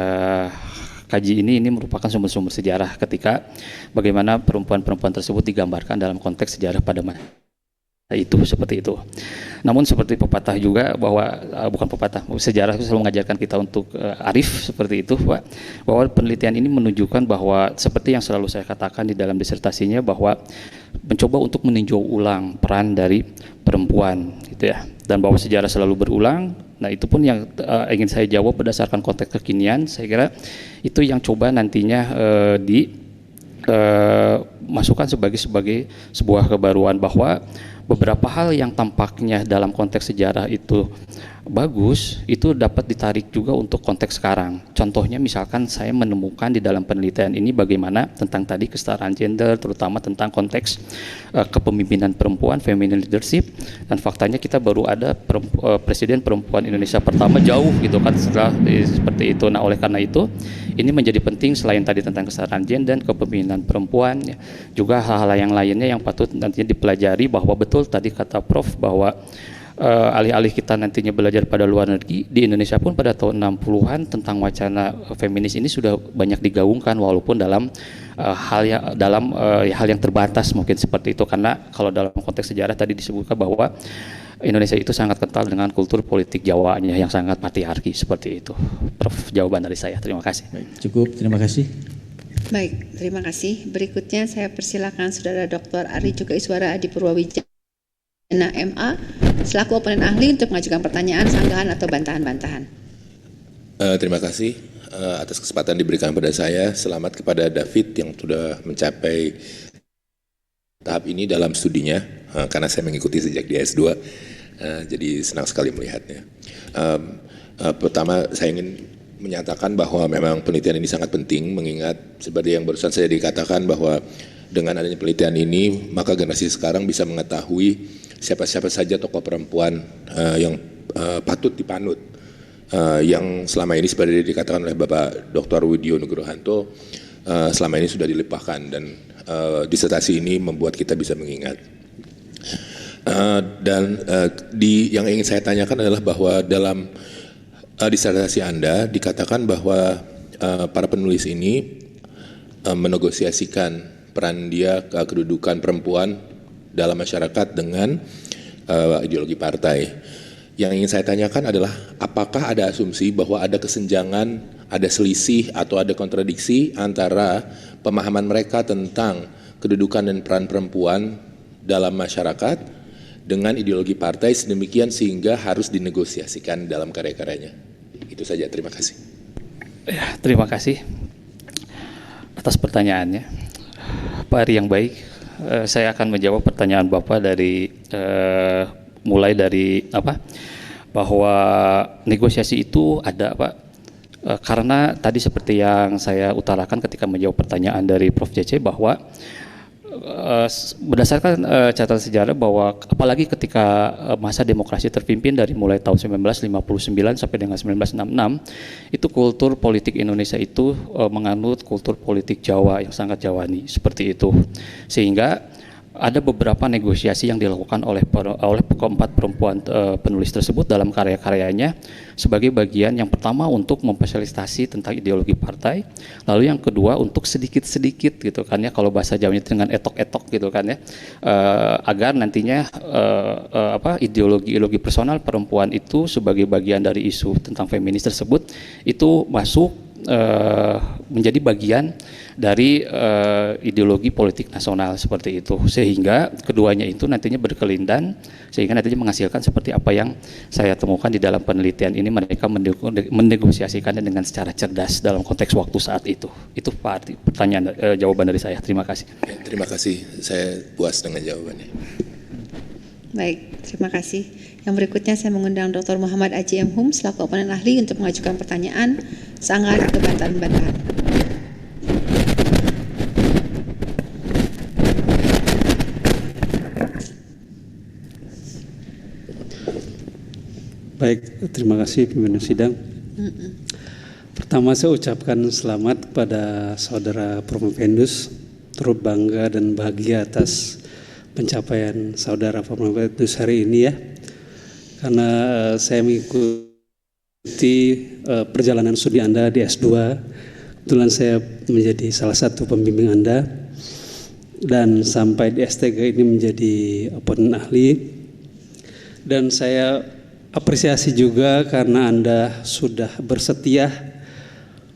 kaji ini merupakan sumber-sumber sejarah ketika bagaimana perempuan-perempuan tersebut digambarkan dalam konteks sejarah pada masa itu seperti itu. Namun seperti pepatah juga bahwa bukan pepatah, sejarah itu selalu mengajarkan kita untuk arif seperti itu, Pak, bahwa penelitian ini menunjukkan bahwa seperti yang selalu saya katakan di dalam disertasinya bahwa mencoba untuk meninjau ulang peran dari perempuan gitu ya, dan bahwa sejarah selalu berulang. Nah, itu pun yang ingin saya jawab berdasarkan konteks kekinian. Saya kira itu yang coba nantinya masukkan sebagai sebuah kebaruan bahwa beberapa hal yang tampaknya dalam konteks sejarah itu bagus, itu dapat ditarik juga untuk konteks sekarang. Contohnya misalkan saya menemukan di dalam penelitian ini bagaimana tentang tadi kesetaraan gender, terutama tentang konteks kepemimpinan perempuan, feminine leadership, dan faktanya kita baru ada presiden perempuan Indonesia pertama jauh gitu kan setelah seperti itu. Nah, oleh karena itu ini menjadi penting selain tadi tentang kesetaraan gender, kepemimpinan perempuan, ya, juga hal-hal yang lainnya yang patut nantinya dipelajari bahwa betul tadi kata Prof bahwa alih-alih kita nantinya belajar pada luar negeri, di Indonesia pun pada tahun 60-an tentang wacana feminis ini sudah banyak digaungkan walaupun dalam hal yang terbatas mungkin seperti itu, karena kalau dalam konteks sejarah tadi disebutkan bahwa Indonesia itu sangat kental dengan kultur politik Jawanya yang sangat patriarki seperti itu. Prof, jawaban dari saya. Terima kasih. Baik, cukup, terima kasih. Baik, terima kasih. Berikutnya saya persilakan Saudara Dr. Ari juga Iswara Adi Purwawijaya MA selaku oponen ahli untuk mengajukan pertanyaan, sanggahan atau bantahan-bantahan. Terima kasih atas kesempatan diberikan pada saya. Selamat kepada David yang sudah mencapai tahap ini dalam studinya, karena saya mengikuti sejak di S2, jadi senang sekali melihatnya. Pertama saya ingin menyatakan bahwa memang penelitian ini sangat penting, mengingat seperti yang barusan saya dikatakan bahwa dengan adanya penelitian ini, maka generasi sekarang bisa mengetahui siapa-siapa saja tokoh perempuan yang patut dipanut, yang selama ini seperti dikatakan oleh Bapak Dr. Widyo Nugrohanto, selama ini sudah dilimpahkan, dan disertasi ini membuat kita bisa mengingat. Yang ingin saya tanyakan adalah bahwa dalam disertasi Anda dikatakan bahwa para penulis ini menegosiasikan peran dia kedudukan perempuan dalam masyarakat dengan ideologi partai. Yang ingin saya tanyakan adalah apakah ada asumsi bahwa ada kesenjangan, ada selisih atau ada kontradiksi antara pemahaman mereka tentang kedudukan dan peran perempuan dalam masyarakat dengan ideologi partai sedemikian sehingga harus dinegosiasikan dalam karya-karyanya. Itu saja, terima kasih. Ya, terima kasih atas pertanyaannya. Pak Ari yang baik, saya akan menjawab pertanyaan Bapak dari mulai dari bahwa negosiasi itu ada, Pak, karena tadi seperti yang saya utarakan ketika menjawab pertanyaan dari Prof. JC bahwa berdasarkan catatan sejarah bahwa apalagi ketika masa demokrasi terpimpin dari mulai tahun 1959 sampai dengan 1966, itu kultur politik Indonesia itu menganut kultur politik Jawa yang sangat Jawani seperti itu, sehingga ada beberapa negosiasi yang dilakukan oleh keempat perempuan penulis tersebut dalam karya-karyanya sebagai bagian yang pertama untuk memfasilitasi tentang ideologi partai, lalu yang kedua untuk sedikit-sedikit gitu kan ya, kalau bahasa Jawanya dengan etok-etok gitu kan ya, agar nantinya ideologi personal perempuan itu sebagai bagian dari isu tentang feminis tersebut itu masuk menjadi bagian dari ideologi politik nasional seperti itu, sehingga keduanya itu nantinya berkelindan sehingga nantinya menghasilkan seperti apa yang saya temukan di dalam penelitian ini, mereka menegosiasikannya dengan secara cerdas dalam konteks waktu saat itu. Itu Pak, pertanyaan jawaban dari saya. Terima kasih. Ya, terima kasih, saya puas dengan jawabannya. Baik, terima kasih. Yang berikutnya saya mengundang Dr. Muhammad Aji M. Hum selaku oponen ahli untuk mengajukan pertanyaan, sanggahan atau bantahan-bantahan. Baik, terima kasih pimpinan sidang. Pertama saya ucapkan selamat kepada saudara Promovendus, turut bangga dan bahagia atas pencapaian saudara Promovendus hari ini ya. Karena saya mengikuti perjalanan studi Anda di S2, kebetulan saya menjadi salah satu pembimbing Anda, dan sampai di S3 ini menjadi oponen ahli. Dan saya apresiasi juga karena Anda sudah bersetia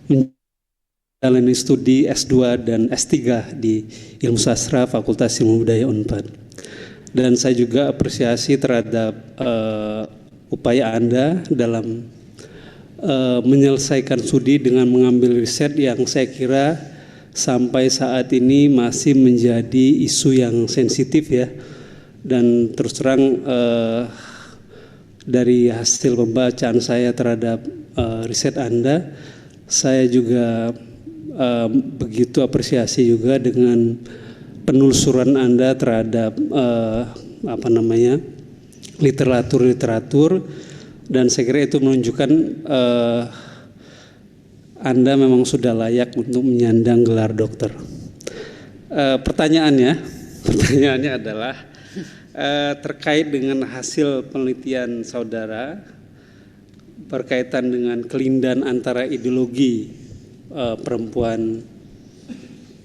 menjalani studi S2 dan S3 di Ilmu Sastra Fakultas Ilmu Budaya Unpad. Dan saya juga apresiasi terhadap upaya Anda dalam menyelesaikan studi dengan mengambil riset yang saya kira sampai saat ini masih menjadi isu yang sensitif ya. Dan terus terang dari hasil pembacaan saya terhadap riset Anda, saya juga begitu apresiasi juga dengan penelusuran Anda terhadap literatur, dan saya kira itu menunjukkan Anda memang sudah layak untuk menyandang gelar dokter. Pertanyaannya adalah terkait dengan hasil penelitian saudara berkaitan dengan kelindan antara ideologi perempuan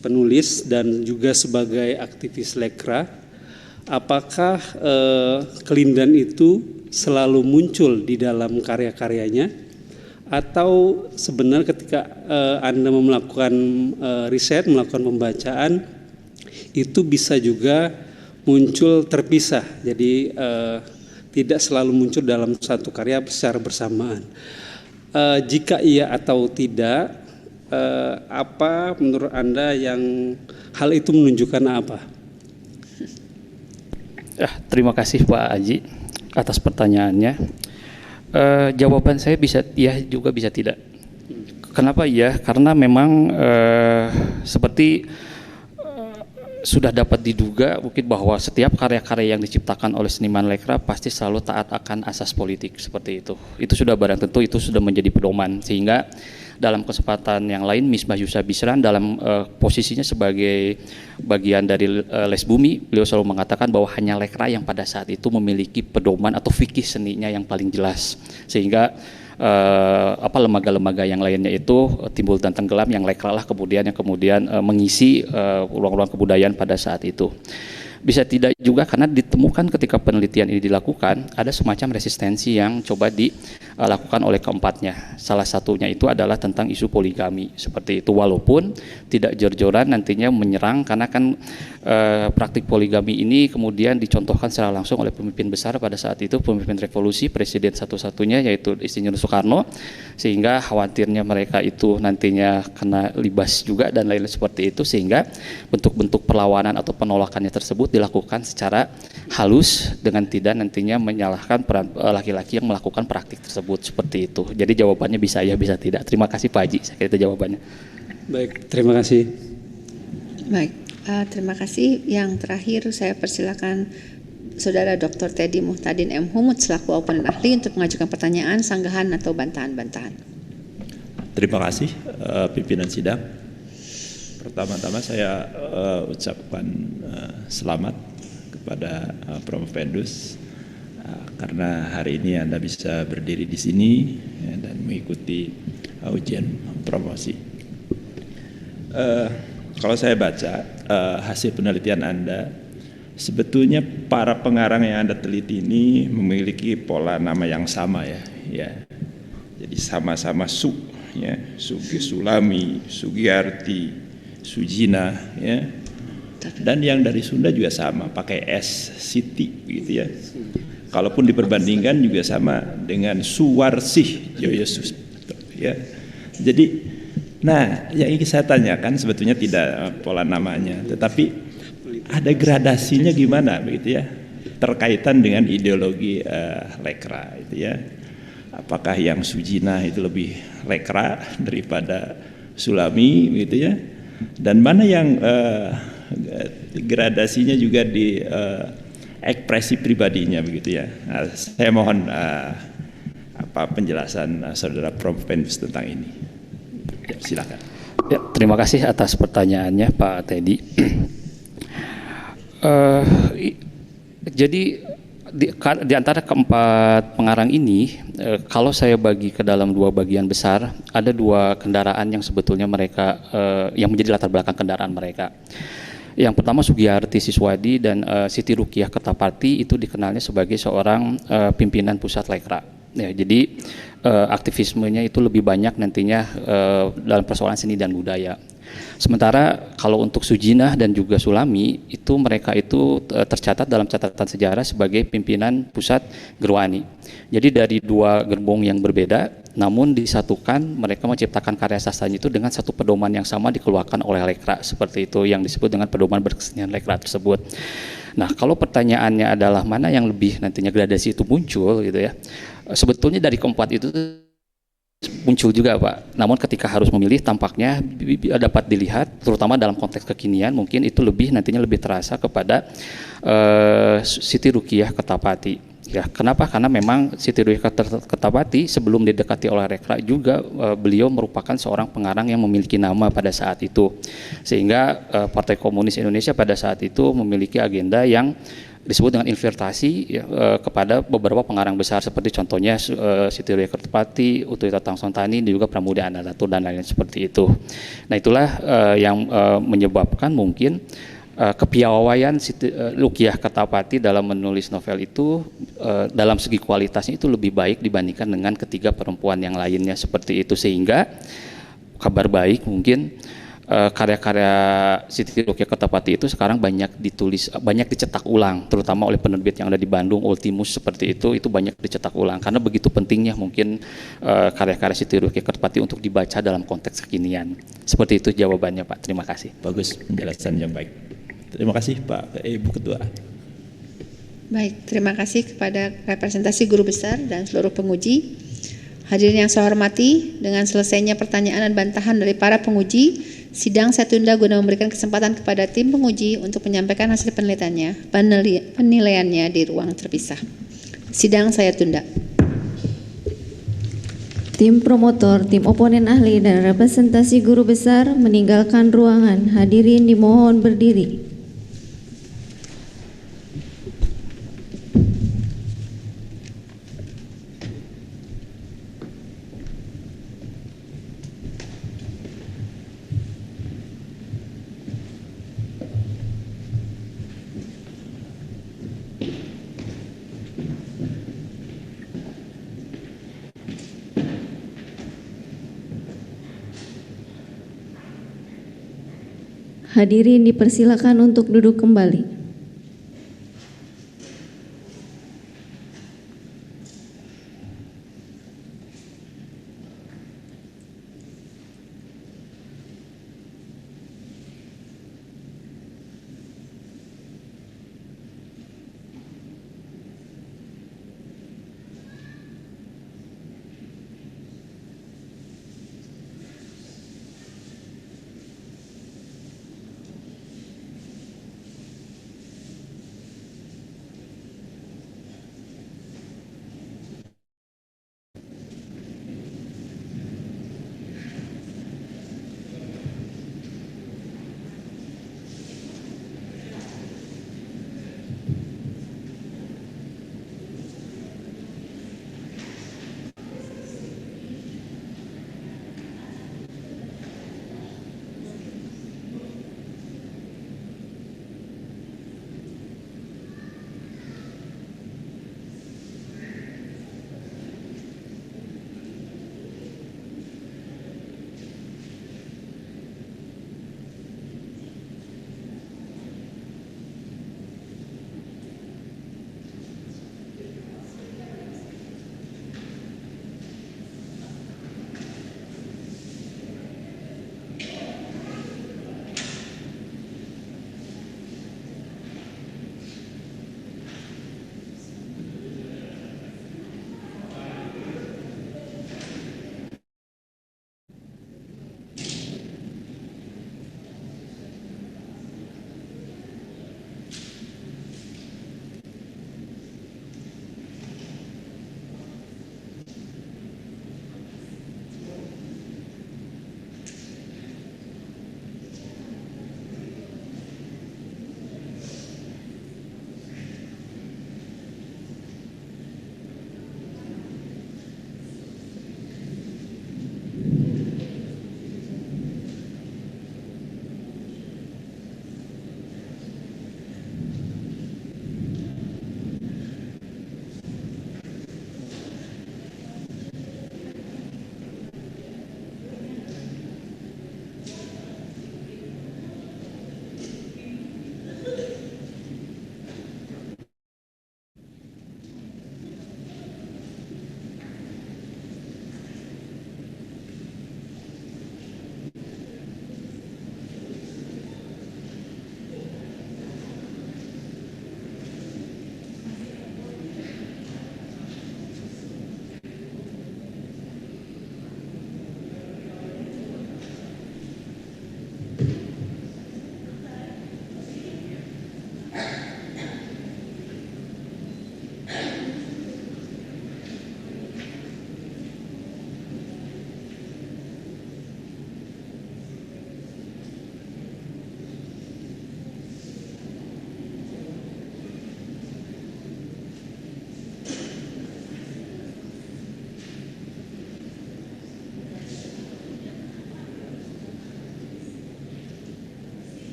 penulis dan juga sebagai aktivis Lekra, apakah kelindan itu selalu muncul di dalam karya-karyanya, atau sebenarnya ketika Anda melakukan riset, melakukan pembacaan, itu bisa juga muncul terpisah, jadi tidak selalu muncul dalam satu karya secara bersamaan. Jika iya atau tidak, apa menurut Anda yang hal itu menunjukkan apa? Terima kasih Pak Aji atas pertanyaannya. Jawaban saya bisa iya juga bisa tidak. Kenapa iya? Karena memang seperti sudah dapat diduga mungkin bahwa setiap karya-karya yang diciptakan oleh seniman lekra pasti selalu taat akan asas politik seperti itu. Itu sudah barang tentu, itu sudah menjadi pedoman, sehingga dalam kesempatan yang lain Misbah Yusa Bisran dalam posisinya sebagai bagian dari Les Bumi, beliau selalu mengatakan bahwa hanya lekra yang pada saat itu memiliki pedoman atau fikih seninya yang paling jelas, sehingga lembaga-lembaga yang lainnya itu timbul dan tenggelam, yang lekra lah kemudian mengisi ruang-ruang kebudayaan pada saat itu. Bisa tidak juga karena ditemukan ketika penelitian ini dilakukan ada semacam resistensi yang coba dilakukan oleh keempatnya. Salah satunya itu adalah tentang isu poligami seperti itu, walaupun tidak jor-joran nantinya menyerang, karena kan praktik poligami ini kemudian dicontohkan secara langsung oleh pemimpin besar pada saat itu, pemimpin revolusi, presiden satu-satunya yaitu Insinyur Soekarno, sehingga khawatirnya mereka itu nantinya kena libas juga dan lain-lain seperti itu, sehingga bentuk-bentuk perlawanan atau penolakannya tersebut dilakukan secara halus dengan tidak nantinya menyalahkan laki-laki yang melakukan praktik tersebut seperti itu. Jadi jawabannya bisa ya bisa tidak. Terima kasih Pak Haji, saya kira itu jawabannya. Baik, terima kasih. Baik, terima kasih. Yang terakhir saya persilakan Saudara Dr. Teddy Muhtadin M. Humud selaku opponent ahli untuk mengajukan pertanyaan, sanggahan atau bantahan-bantahan. Terima kasih pimpinan sidang. Pertama-tama saya ucapkan selamat kepada Prof. Vendus karena hari ini Anda bisa berdiri di sini dan mengikuti ujian promosi. Kalau saya baca hasil penelitian Anda, sebetulnya para pengarang yang Anda teliti ini memiliki pola nama yang sama ya. Jadi sama-sama ya, Sugi Sulami, Sugiyarti, Sujina, ya. Dan yang dari Sunda juga sama, pakai S, Siti, gitu ya. Kalaupun diperbandingkan juga sama dengan Suwarsih, Joyosus, ya. Jadi, nah, yang ingin saya tanyakan sebetulnya tidak pola namanya, tetapi ada gradasinya gimana, begitu ya, terkaitan dengan ideologi lekra, itu ya. Apakah yang Sujina itu lebih lekra daripada Sulami, gitu ya? Dan mana yang gradasinya juga di ekspresi pribadinya begitu ya. Nah, saya mohon penjelasan Saudara Prof. Vendus tentang ini. Ya, silakan. Ya, terima kasih atas pertanyaannya Pak Teddy. Jadi di antara keempat pengarang ini, kalau saya bagi ke dalam dua bagian besar, ada dua kendaraan yang sebetulnya mereka yang menjadi latar belakang kendaraan mereka. Yang pertama Sugiyarti Siswadi dan Siti Rukiah Kertapati itu dikenalnya sebagai seorang pimpinan pusat lekra. Ya, jadi aktivismenya itu lebih banyak nantinya dalam persoalan seni dan budaya. Sementara kalau untuk Sujinah dan juga Sulami itu mereka itu tercatat dalam catatan sejarah sebagai pimpinan pusat Gerwani. Jadi dari dua gerbong yang berbeda, namun disatukan mereka menciptakan karya sastranya itu dengan satu pedoman yang sama dikeluarkan oleh lekra, seperti itu yang disebut dengan pedoman berkesenian lekra tersebut. Nah, kalau pertanyaannya adalah mana yang lebih nantinya gradasi itu muncul gitu ya, sebetulnya dari keempat itu muncul juga Pak, namun ketika harus memilih tampaknya dapat dilihat terutama dalam konteks kekinian mungkin itu nantinya lebih terasa kepada Siti Rukiah Kertapati. Ya, kenapa? Karena memang Siti Rukiah Kertapati sebelum didekati oleh rekra juga beliau merupakan seorang pengarang yang memiliki nama pada saat itu, sehingga Partai Komunis Indonesia pada saat itu memiliki agenda yang disebut dengan infiltrasi ya, kepada beberapa pengarang besar seperti contohnya Siti Rukiah Kertapati, Utoyo Tatangsontani dan juga Pramudia Anandatur dan lain-lain seperti itu. Nah, itulah yang menyebabkan mungkin kepiawaian Siti Rukiah Kertapati dalam menulis novel itu dalam segi kualitasnya itu lebih baik dibandingkan dengan ketiga perempuan yang lainnya seperti itu, sehingga kabar baik mungkin karya-karya Siti Ruqyah Kertapati itu sekarang banyak dicetak ulang, terutama oleh penerbit yang ada di Bandung, Ultimus seperti itu banyak dicetak ulang karena begitu pentingnya mungkin karya-karya Siti Ruqyah Kertapati untuk dibaca dalam konteks kekinian. Seperti itu jawabannya Pak. Terima kasih. Bagus, penjelasan yang baik. Terima kasih Pak Ibu Ketua. Baik, terima kasih kepada representasi guru besar dan seluruh penguji. Hadirin yang saya hormati, dengan selesainya pertanyaan dan bantahan dari para penguji, sidang saya tunda guna memberikan kesempatan kepada tim penguji untuk menyampaikan hasil penilaiannya di ruang terpisah. Sidang saya tunda. Tim promotor, tim oponen ahli, dan representasi guru besar meninggalkan ruangan. Hadirin dimohon berdiri. Hadirin dipersilakan untuk duduk kembali.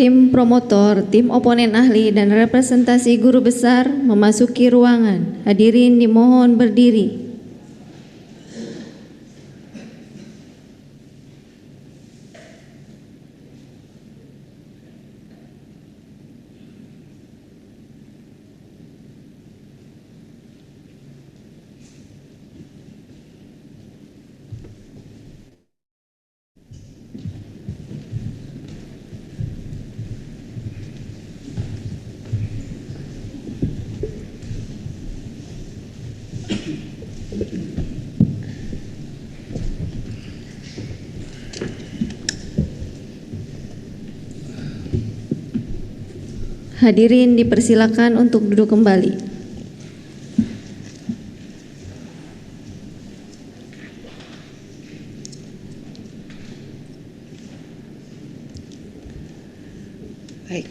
Tim promotor, tim oponen ahli, dan representasi guru besar memasuki ruangan. Hadirin dimohon berdiri. Hadirin dipersilakan untuk duduk kembali. Baik.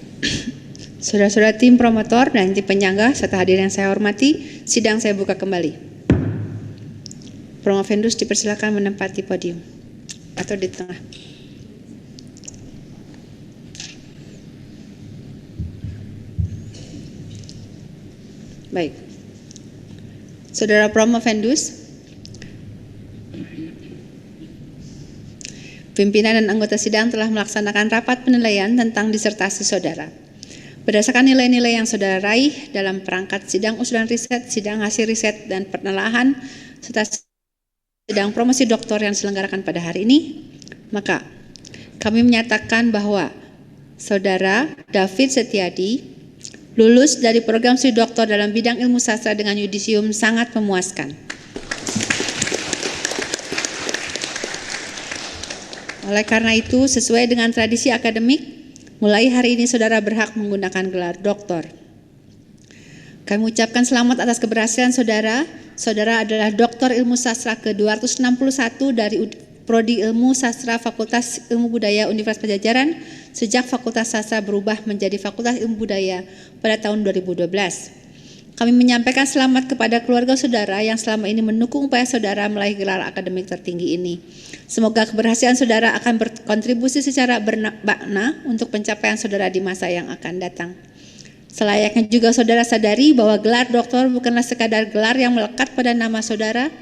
Saudara-saudara tim promotor dan tim penyangga serta hadirin yang saya hormati, sidang saya buka kembali. Promovendus dipersilakan menempati podium atau di tengah. Baik, Saudara Promovendus, pimpinan dan anggota sidang telah melaksanakan rapat penilaian tentang disertasi saudara. Berdasarkan nilai-nilai yang saudara raih dalam perangkat sidang usulan riset, sidang hasil riset, dan penelaahan, serta sidang promosi doktor yang diselenggarakan pada hari ini, maka kami menyatakan bahwa saudara David Setiadi lulus dari program studi doktor dalam bidang ilmu sastra dengan yudisium sangat memuaskan. Oleh karena itu, sesuai dengan tradisi akademik, mulai hari ini saudara berhak menggunakan gelar doktor. Kami ucapkan selamat atas keberhasilan saudara. Saudara adalah doktor ilmu sastra ke-261 dari Prodi Ilmu Sastra Fakultas Ilmu Budaya Universitas Padjadjaran sejak Fakultas Sastra berubah menjadi Fakultas Ilmu Budaya pada tahun 2012. Kami menyampaikan selamat kepada keluarga saudara yang selama ini mendukung upaya saudara meraih gelar akademik tertinggi ini. Semoga keberhasilan saudara akan berkontribusi secara bermakna untuk pencapaian saudara di masa yang akan datang. Selayaknya juga saudara sadari bahwa gelar doktor bukanlah sekadar gelar yang melekat pada nama saudara,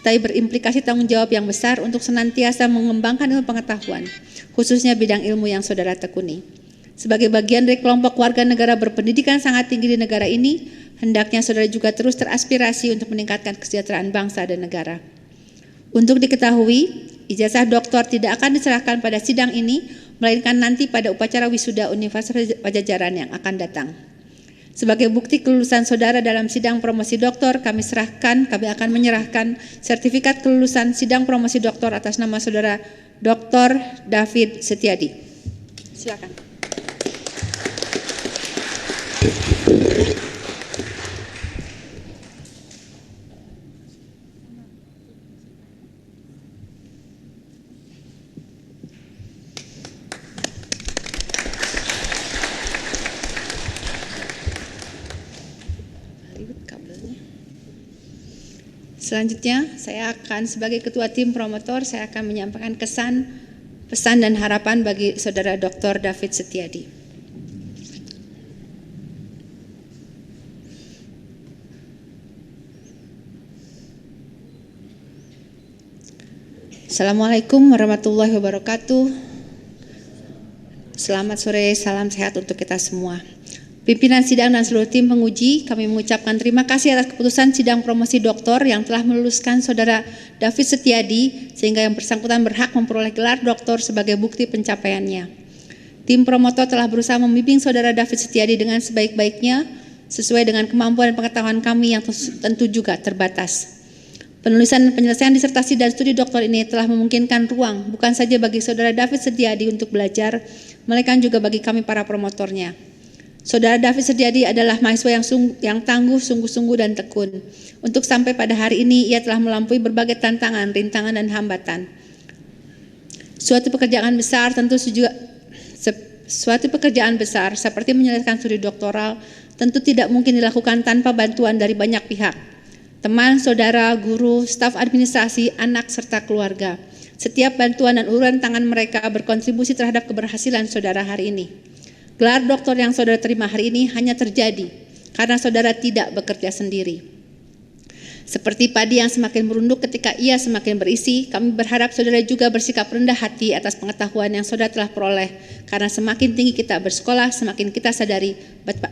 tapi berimplikasi tanggung jawab yang besar untuk senantiasa mengembangkan ilmu pengetahuan, khususnya bidang ilmu yang saudara tekuni. Sebagai bagian dari kelompok warga negara berpendidikan sangat tinggi di negara ini, hendaknya saudara juga terus teraspirasi untuk meningkatkan kesejahteraan bangsa dan negara. Untuk diketahui, ijazah doktor tidak akan diserahkan pada sidang ini, melainkan nanti pada upacara wisuda Universitas Padjadjaran yang akan datang. Sebagai bukti kelulusan saudara dalam sidang promosi doktor, kami akan menyerahkan sertifikat kelulusan sidang promosi doktor atas nama saudara Dr. David Setiadi. Silakan. Selanjutnya, saya akan sebagai ketua tim promotor, saya akan menyampaikan kesan, pesan, dan harapan bagi saudara Dr. David Setiadi. Assalamualaikum warahmatullahi wabarakatuh. Selamat sore, salam sehat untuk kita semua. Pimpinan sidang dan seluruh tim penguji, kami mengucapkan terima kasih atas keputusan sidang promosi doktor yang telah meluluskan saudara David Setiadi sehingga yang bersangkutan berhak memperoleh gelar doktor sebagai bukti pencapaiannya. Tim promotor telah berusaha membimbing saudara David Setiadi dengan sebaik-baiknya sesuai dengan kemampuan dan pengetahuan kami yang tentu juga terbatas. Penulisan dan penyelesaian disertasi dan studi doktor ini telah memungkinkan ruang bukan saja bagi saudara David Setiadi untuk belajar, melainkan juga bagi kami para promotornya. Saudara David Setiadi adalah mahasiswa yang tangguh, sungguh-sungguh, dan tekun. Untuk sampai pada hari ini, ia telah melampaui berbagai tantangan, rintangan, dan hambatan. Suatu pekerjaan besar seperti menyelesaikan studi doktoral tentu tidak mungkin dilakukan tanpa bantuan dari banyak pihak. Teman, saudara, guru, staf administrasi, anak, serta keluarga. Setiap bantuan dan uluran tangan mereka berkontribusi terhadap keberhasilan saudara hari ini. Gelar doktor yang saudara terima hari ini hanya terjadi karena saudara tidak bekerja sendiri. Seperti padi yang semakin merunduk ketika ia semakin berisi, kami berharap saudara juga bersikap rendah hati atas pengetahuan yang saudara telah peroleh, karena semakin tinggi kita bersekolah, semakin kita sadari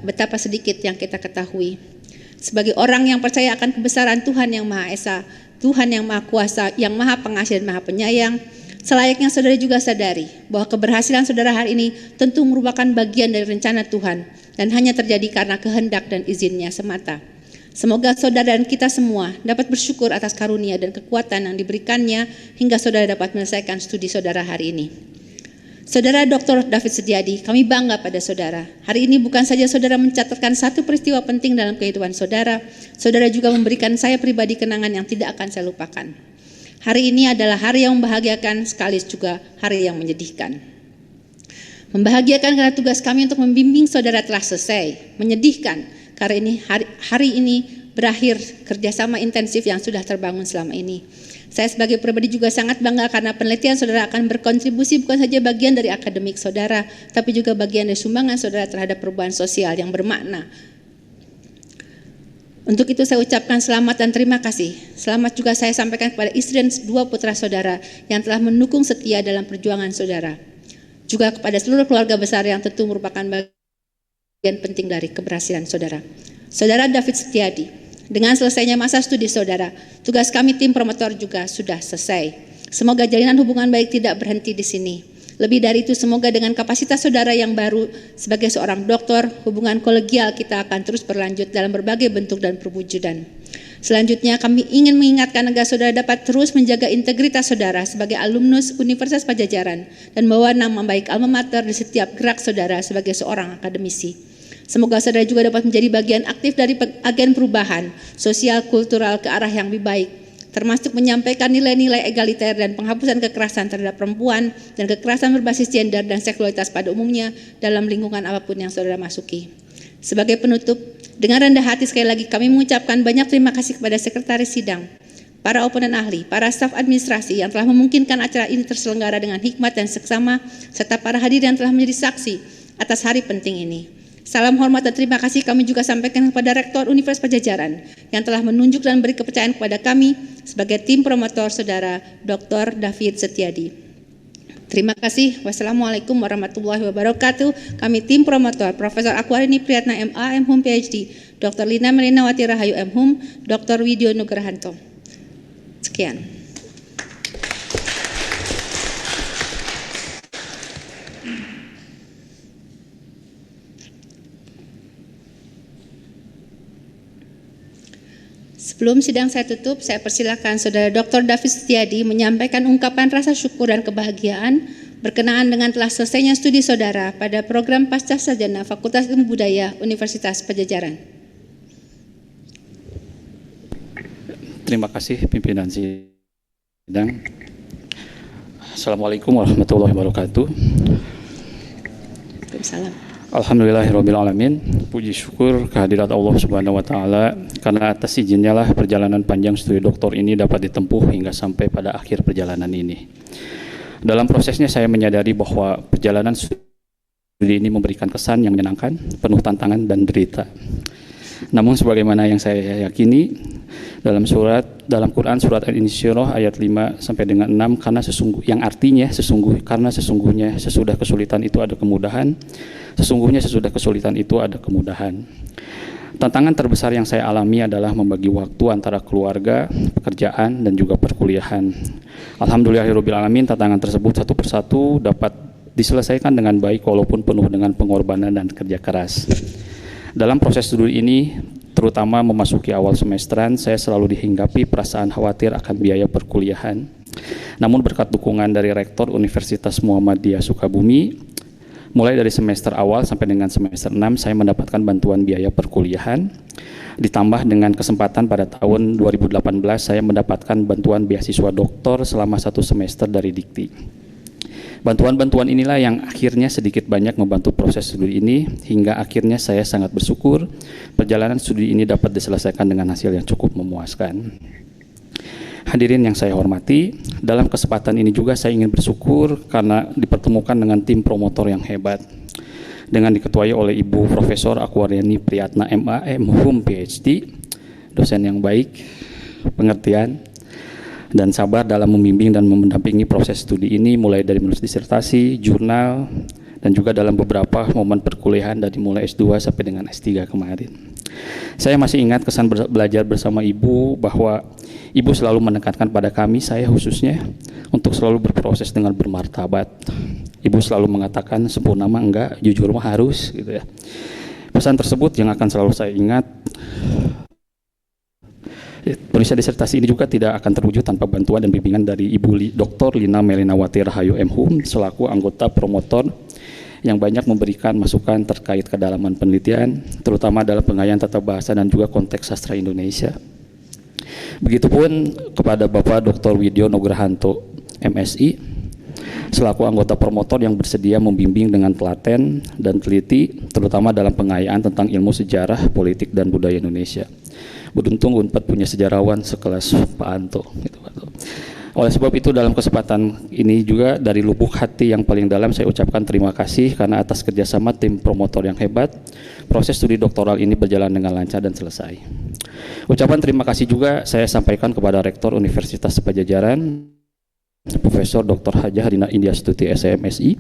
betapa sedikit yang kita ketahui. Sebagai orang yang percaya akan kebesaran Tuhan yang Maha Esa, Tuhan yang Maha Kuasa, yang Maha Pengasih dan Maha Penyayang, selayaknya saudara juga sadari bahwa keberhasilan saudara hari ini tentu merupakan bagian dari rencana Tuhan dan hanya terjadi karena kehendak dan izinnya semata. Semoga saudara dan kita semua dapat bersyukur atas karunia dan kekuatan yang diberikannya hingga saudara dapat menyelesaikan studi saudara hari ini. Saudara Dr. David Setiadi, kami bangga pada saudara. Hari ini bukan saja saudara mencatatkan satu peristiwa penting dalam kehidupan saudara, saudara juga memberikan saya pribadi kenangan yang tidak akan saya lupakan. Hari ini adalah hari yang membahagiakan sekaligus juga hari yang menyedihkan. Membahagiakan karena tugas kami untuk membimbing saudara telah selesai, menyedihkan karena ini hari ini berakhir kerjasama intensif yang sudah terbangun selama ini. Saya sebagai pribadi juga sangat bangga karena penelitian saudara akan berkontribusi bukan saja bagian dari akademik saudara, tapi juga bagian dari sumbangan saudara terhadap perubahan sosial yang bermakna. Untuk itu saya ucapkan selamat dan terima kasih. Selamat juga saya sampaikan kepada istri dan dua putra saudara yang telah mendukung setia dalam perjuangan saudara. Juga kepada seluruh keluarga besar yang tentu merupakan bagian penting dari keberhasilan saudara. Saudara David Setiadi, dengan selesainya masa studi saudara, tugas kami tim promotor juga sudah selesai. Semoga jalinan hubungan baik tidak berhenti di sini. Lebih dari itu, semoga dengan kapasitas saudara yang baru sebagai seorang doktor, hubungan kolegial kita akan terus berlanjut dalam berbagai bentuk dan perwujudan. Selanjutnya, kami ingin mengingatkan agar saudara dapat terus menjaga integritas saudara sebagai alumnus Universitas Padjadjaran dan membawa nama baik alma mater di setiap gerak saudara sebagai seorang akademisi. Semoga saudara juga dapat menjadi bagian aktif dari agen perubahan sosial kultural ke arah yang lebih baik, termasuk menyampaikan nilai-nilai egaliter dan penghapusan kekerasan terhadap perempuan dan kekerasan berbasis gender dan seksualitas pada umumnya dalam lingkungan apapun yang saudara masuki. Sebagai penutup, dengan rendah hati sekali lagi kami mengucapkan banyak terima kasih kepada sekretaris sidang, para oponen ahli, para staf administrasi yang telah memungkinkan acara ini terselenggara dengan hikmat dan seksama, serta para hadirin yang telah menjadi saksi atas hari penting ini. Salam hormat dan terima kasih kami juga sampaikan kepada Rektor Universitas Padjadjaran yang telah menunjuk dan beri kepercayaan kepada kami sebagai tim promotor saudara Dr. David Setiadi. Terima kasih. Wassalamualaikum warahmatullahi wabarakatuh. Kami tim promotor Profesor Akwarini Priyatna MA, M.Hum PhD, Dr. Lina Melinawati Rahayu M.Hum, Dr. Widyo Nugrahanto. Sekian. Sebelum sidang saya tutup, saya persilakan Saudara Dr. David Setiadi menyampaikan ungkapan rasa syukur dan kebahagiaan berkenaan dengan telah selesainya studi saudara pada program Pasca Sarjana Fakultas Ilmu Budaya Universitas Padjadjaran. Terima kasih pimpinan sidang. Assalamualaikum warahmatullahi wabarakatuh. Waalaikumsalam. Alhamdulillahirrabbilalamin. Puji syukur kehadirat Allah Subhanahu wa Ta'ala, karena atas izinnya lah perjalanan panjang studi doktor ini dapat ditempuh hingga sampai pada akhir perjalanan ini. Dalam prosesnya saya menyadari bahwa perjalanan studi ini memberikan kesan yang menyenangkan, penuh tantangan dan derita. Namun sebagaimana yang saya yakini dalam Quran surat Al-Insyirah ayat 5 sampai dengan 6, karena sesungguhnya sesudah kesulitan itu ada kemudahan. Sesungguhnya sesudah kesulitan itu ada kemudahan. Tantangan terbesar yang saya alami adalah membagi waktu antara keluarga, pekerjaan, dan juga perkuliahan. Alhamdulillahirrabbilalamin, tantangan tersebut satu persatu dapat diselesaikan dengan baik walaupun penuh dengan pengorbanan dan kerja keras. Dalam proses studi ini, terutama memasuki awal semesteran, saya selalu dihinggapi perasaan khawatir akan biaya perkuliahan. Namun berkat dukungan dari Rektor Universitas Muhammadiyah Sukabumi, mulai dari semester awal sampai dengan semester 6 saya mendapatkan bantuan biaya perkuliahan. Ditambah dengan kesempatan pada tahun 2018 saya mendapatkan bantuan beasiswa doktor selama 1 semester dari Dikti. Bantuan-bantuan inilah yang akhirnya sedikit banyak membantu proses studi ini, hingga akhirnya saya sangat bersyukur perjalanan studi ini dapat diselesaikan dengan hasil yang cukup memuaskan. Hadirin yang saya hormati, dalam kesempatan ini juga saya ingin bersyukur karena dipertemukan dengan tim promotor yang hebat. dengan diketuai oleh Ibu Profesor Aquariani Priyatna MA, MHum PhD, dosen yang baik, pengertian, dan sabar dalam membimbing dan mendampingi proses studi ini mulai dari menulis disertasi, jurnal, dan juga dalam beberapa momen perkuliahan dari mulai S2 sampai dengan S3 kemarin. Saya masih ingat kesan belajar bersama Ibu bahwa Ibu selalu menekankan pada kami, saya khususnya, untuk selalu berproses dengan bermartabat. Ibu selalu mengatakan sempurna mah enggak, jujur mah harus, gitu ya. Pesan tersebut yang akan selalu saya ingat. Penulisan disertasi ini juga tidak akan terwujud tanpa bantuan dan bimbingan dari Ibu Dr. Lina Melinawati Rahayu MHum selaku anggota promotor yang banyak memberikan masukan terkait kedalaman penelitian, terutama dalam pengayaan tata bahasa dan juga konteks sastra Indonesia. Begitupun kepada Bapak Dr. Widyo Nugrahanto MSI selaku anggota promotor yang bersedia membimbing dengan telaten dan teliti, terutama dalam pengayaan tentang ilmu sejarah, politik, dan budaya Indonesia. Beruntung Unpad punya sejarawan sekelas Pak Anto. Gitu, Pak. Oleh sebab itu dalam kesempatan ini juga dari lubuk hati yang paling dalam saya ucapkan terima kasih karena atas kerjasama tim promotor yang hebat, proses studi doktoral ini berjalan dengan lancar dan selesai. Ucapan terima kasih juga saya sampaikan kepada Rektor Universitas Pajajaran, Profesor Dr. Hajah Rina Indiastuti SMSI,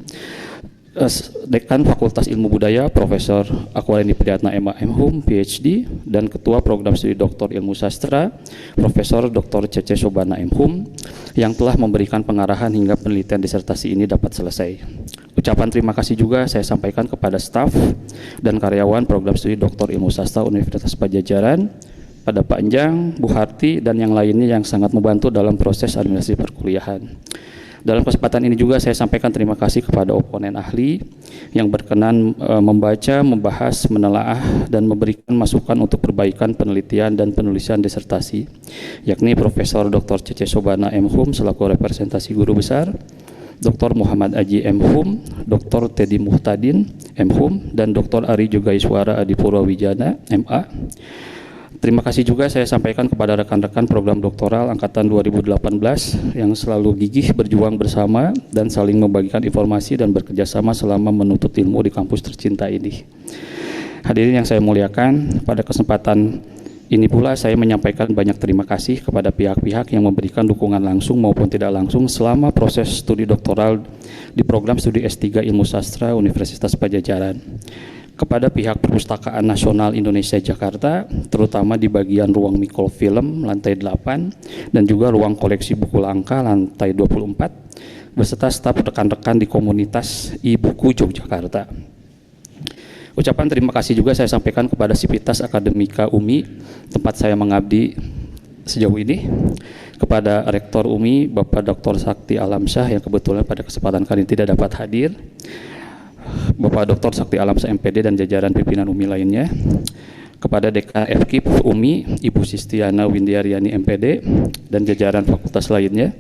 Dekan Fakultas Ilmu Budaya Profesor Aquariani Priyatna MA MHum PhD, dan Ketua Program Studi Doktor Ilmu Sastra Profesor Dr. Cece Sobana MHum yang telah memberikan pengarahan hingga penelitian disertasi ini dapat selesai. Ucapan terima kasih juga saya sampaikan kepada staf dan karyawan Program Studi Doktor Ilmu Sastra Universitas Pajajaran, pada Pak Enjang, Bu Harti, dan yang lainnya yang sangat membantu dalam proses administrasi perkuliahan. Dalam kesempatan ini juga saya sampaikan terima kasih kepada oponen ahli yang berkenan membaca, membahas, menelaah, dan memberikan masukan untuk perbaikan penelitian dan penulisan disertasi, yakni Profesor Dr. Cece Sobana MHum selaku representasi guru besar, Dr. Muhammad Aji MHum, Dr. Teddy Muhtadin MHum, dan Dr. Ari Jogaiswara Adipurwa Wijana MA. Terima kasih juga saya sampaikan kepada rekan-rekan program doktoral Angkatan 2018 yang selalu gigih berjuang bersama dan saling membagikan informasi dan bekerjasama selama menuntut ilmu di kampus tercinta ini. Hadirin yang saya muliakan, pada kesempatan ini pula saya menyampaikan banyak terima kasih kepada pihak-pihak yang memberikan dukungan langsung maupun tidak langsung selama proses studi doktoral di program studi S3 Ilmu Sastra Universitas Pajajaran. Kepada pihak Perpustakaan Nasional Indonesia Jakarta, terutama di bagian ruang mikrofilm lantai 8 dan juga ruang koleksi buku langka lantai 24, beserta staf rekan-rekan di komunitas e-buku Yogyakarta. Ucapan terima kasih juga saya sampaikan kepada Sivitas Akademika UMI, tempat saya mengabdi sejauh ini, kepada Rektor UMI, Bapak Dr. Sakti Alamsyah yang kebetulan pada kesempatan kali ini tidak dapat hadir, Bapak Dr. Sakti Alamsyah MPD dan jajaran pimpinan UMI lainnya, kepada Dekan FKIP UMI, Ibu Sistiana Windiaryani MPD dan jajaran fakultas lainnya,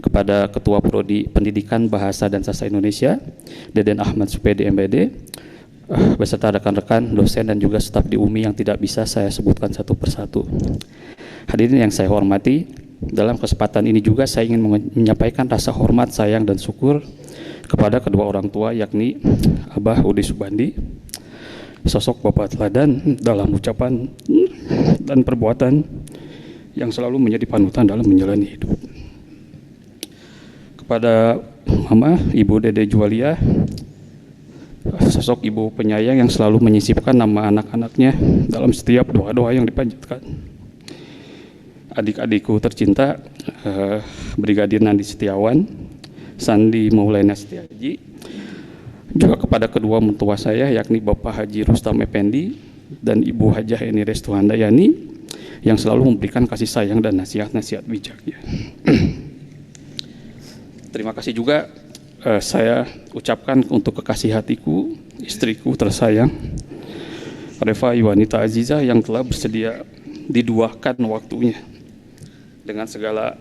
kepada Ketua Prodi Pendidikan Bahasa dan Sastra Indonesia, Deden Ahmad Supedi MPD, beserta rekan-rekan dosen dan juga staf di UMI yang tidak bisa saya sebutkan satu persatu. Hadirin yang saya hormati, dalam kesempatan ini juga saya ingin menyampaikan rasa hormat, sayang, dan syukur kepada kedua orang tua, yakni Abah Udi Subandi, sosok bapak teladan dalam ucapan dan perbuatan yang selalu menjadi panutan dalam menjalani hidup. Kepada Mama Ibu Dede Juwalia, sosok ibu penyayang yang selalu menyisipkan nama anak-anaknya dalam setiap doa-doa yang dipanjatkan. Adik-adikku tercinta, Brigadir Nandi Setiawan, Sandi Maulana Setiaji, juga kepada kedua mentua saya yakni Bapak Haji Rustam Effendi dan Ibu Hajah Eni Restuhandayani yang selalu memberikan kasih sayang dan nasihat-nasihat bijaknya. Terima kasih juga saya ucapkan untuk kekasih hatiku, istriku tersayang, Reva Iwanita Aziza, yang telah bersedia diduakan waktunya dengan segala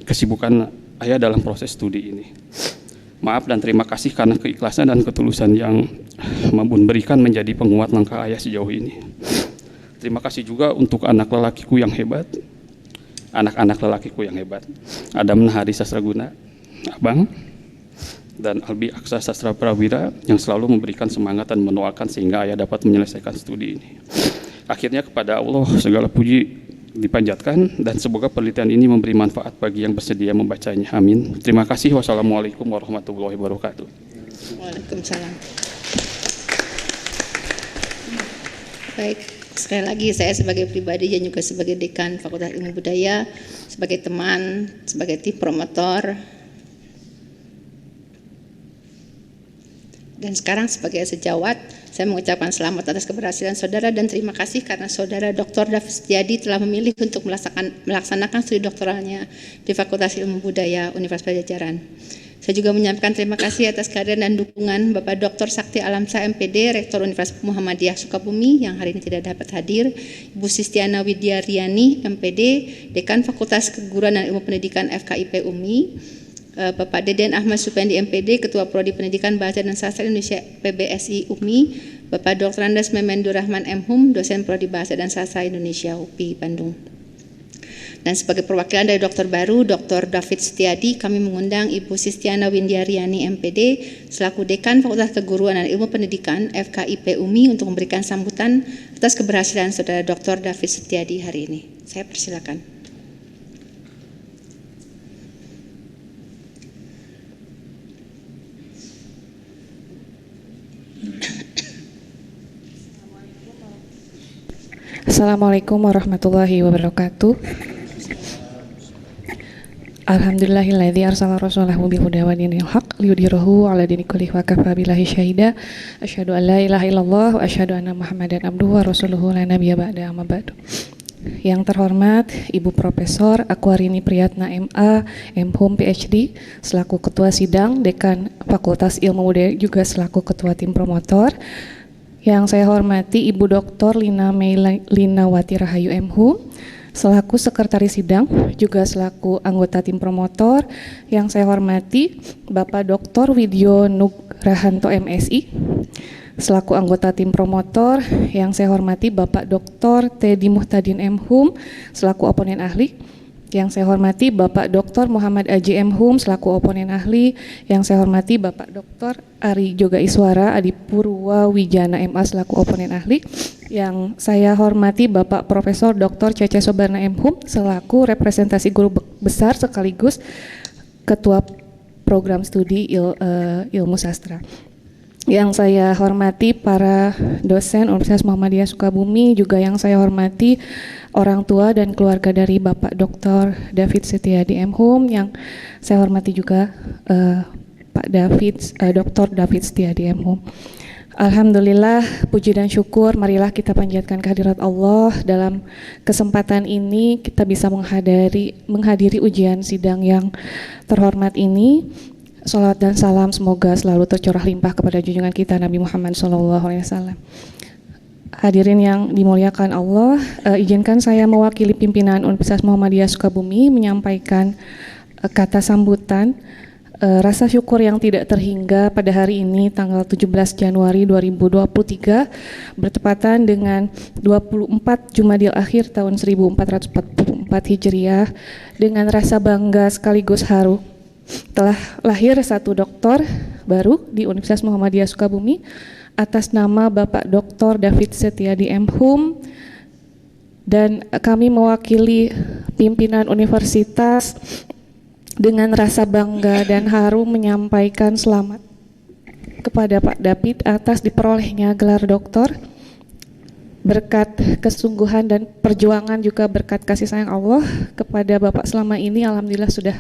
kesibukan ayah dalam proses studi ini. Maaf dan terima kasih karena keikhlasan dan ketulusan yang memberikan menjadi penguat langkah ayah sejauh ini. Terima kasih juga untuk anak lelakiku yang hebat, anak-anak lelakiku yang hebat, Adam Nahari Sasraguna, Abang, dan Albi Aksa Sastra Prawira yang selalu memberikan semangat dan mendoakan sehingga Ayah dapat menyelesaikan studi ini. Akhirnya kepada Allah segala puji dipanjatkan dan semoga penelitian ini memberi manfaat bagi yang bersedia membacanya. Amin. Terima kasih. Wassalamualaikum warahmatullahi wabarakatuh. Waalaikumsalam. Baik, sekali lagi saya sebagai pribadi dan juga sebagai dekan Fakultas Ilmu Budaya, sebagai teman, sebagai tim promotor, dan sekarang sebagai sejawat, saya mengucapkan selamat atas keberhasilan saudara dan terima kasih karena saudara Dr. David Setiadi telah memilih untuk melaksanakan studi doktoralnya di Fakultas Ilmu Budaya Universitas Padjadjaran. Saya juga menyampaikan terima kasih atas kehadiran dan dukungan Bapak Dr. Sakti Alamsa MPD, Rektor Universitas Muhammadiyah Sukabumi yang hari ini tidak dapat hadir, Ibu Sistiana Widyariani MPD, Dekan Fakultas Keguruan dan Ilmu Pendidikan FKIP UMI, Bapak Deden Ahmad Supendi MPD, Ketua Prodi Pendidikan Bahasa dan Sastra Indonesia PBSI UMI, Bapak Dr. Andes Memendur Rahman M.Hum, Dosen Prodi Bahasa dan Sastra Indonesia UPI Bandung. Dan sebagai perwakilan dari dokter baru, Dr. David Setiadi, kami mengundang Ibu Sistiana Widyariani MPD, selaku Dekan Fakultas Keguruan dan Ilmu Pendidikan FKIP UMI untuk memberikan sambutan atas keberhasilan saudara Dr. David Setiadi hari ini. Saya persilakan. Assalamualaikum warahmatullahi wabarakatuh. Alhamdulillahilladzi arsala rasulahu bil huda wa dinil haq liyudhhirahu 'ala dini kullihi wa kafa billahi syahida. Asyhadu an la ilaha illallah wa asyhadu anna Muhammadan abduhu wa rasuluhu la nabiyya ba'da amma ba'du. Yang terhormat Ibu Profesor Akwarini Priyatna MA, M.Hum PhD, selaku Ketua Sidang Dekan Fakultas Ilmu Budaya juga selaku Ketua Tim Promotor. Yang saya hormati Ibu Dr. Lina Linawati Rahayu M.Hum, selaku Sekretaris Sidang, juga selaku anggota tim promotor. Yang saya hormati Bapak Dr. Widyo Nugrahanto MSI, selaku anggota tim promotor. Yang saya hormati Bapak Dr. Teddy Muhtadin M.Hum, selaku oponen ahli. Yang saya hormati Bapak Dr. Muhammad Aji M.Hum, selaku oponen ahli. Yang saya hormati Bapak Dr. Ari Joga Iswara Adipurwa Wijana MA, selaku oponen ahli. Yang saya hormati Bapak Profesor Dr. Cece Sobarna M.Hum, selaku representasi guru besar sekaligus Ketua Program Studi Ilmu Sastra. Yang saya hormati para dosen Universitas Muhammadiyah Sukabumi, juga yang saya hormati orang tua dan keluarga dari Bapak Dr. David Setiadi M.Hum, yang saya hormati juga Pak Dr. David Setiadi M.Hum. Alhamdulillah, puji dan syukur, marilah kita panjatkan kehadirat Allah. Dalam kesempatan ini kita bisa menghadiri ujian sidang yang terhormat ini. Salawat dan salam semoga selalu tercurah limpah kepada junjungan kita Nabi Muhammad SAW. Hadirin yang dimuliakan Allah, izinkan saya mewakili pimpinan Universitas Muhammadiyah Sukabumi menyampaikan kata sambutan. Rasa syukur yang tidak terhingga pada hari ini tanggal 17 Januari 2023 bertepatan dengan 24 Jumadil Akhir tahun 1444 Hijriah, dengan rasa bangga sekaligus haru telah lahir satu doktor baru di Universitas Muhammadiyah Sukabumi atas nama Bapak Dr. David Setiadi M.Hum, dan kami mewakili pimpinan universitas dengan rasa bangga dan haru menyampaikan selamat kepada Pak David atas diperolehnya gelar doktor. Berkat kesungguhan dan perjuangan, juga berkat kasih sayang Allah kepada Bapak selama ini, alhamdulillah sudah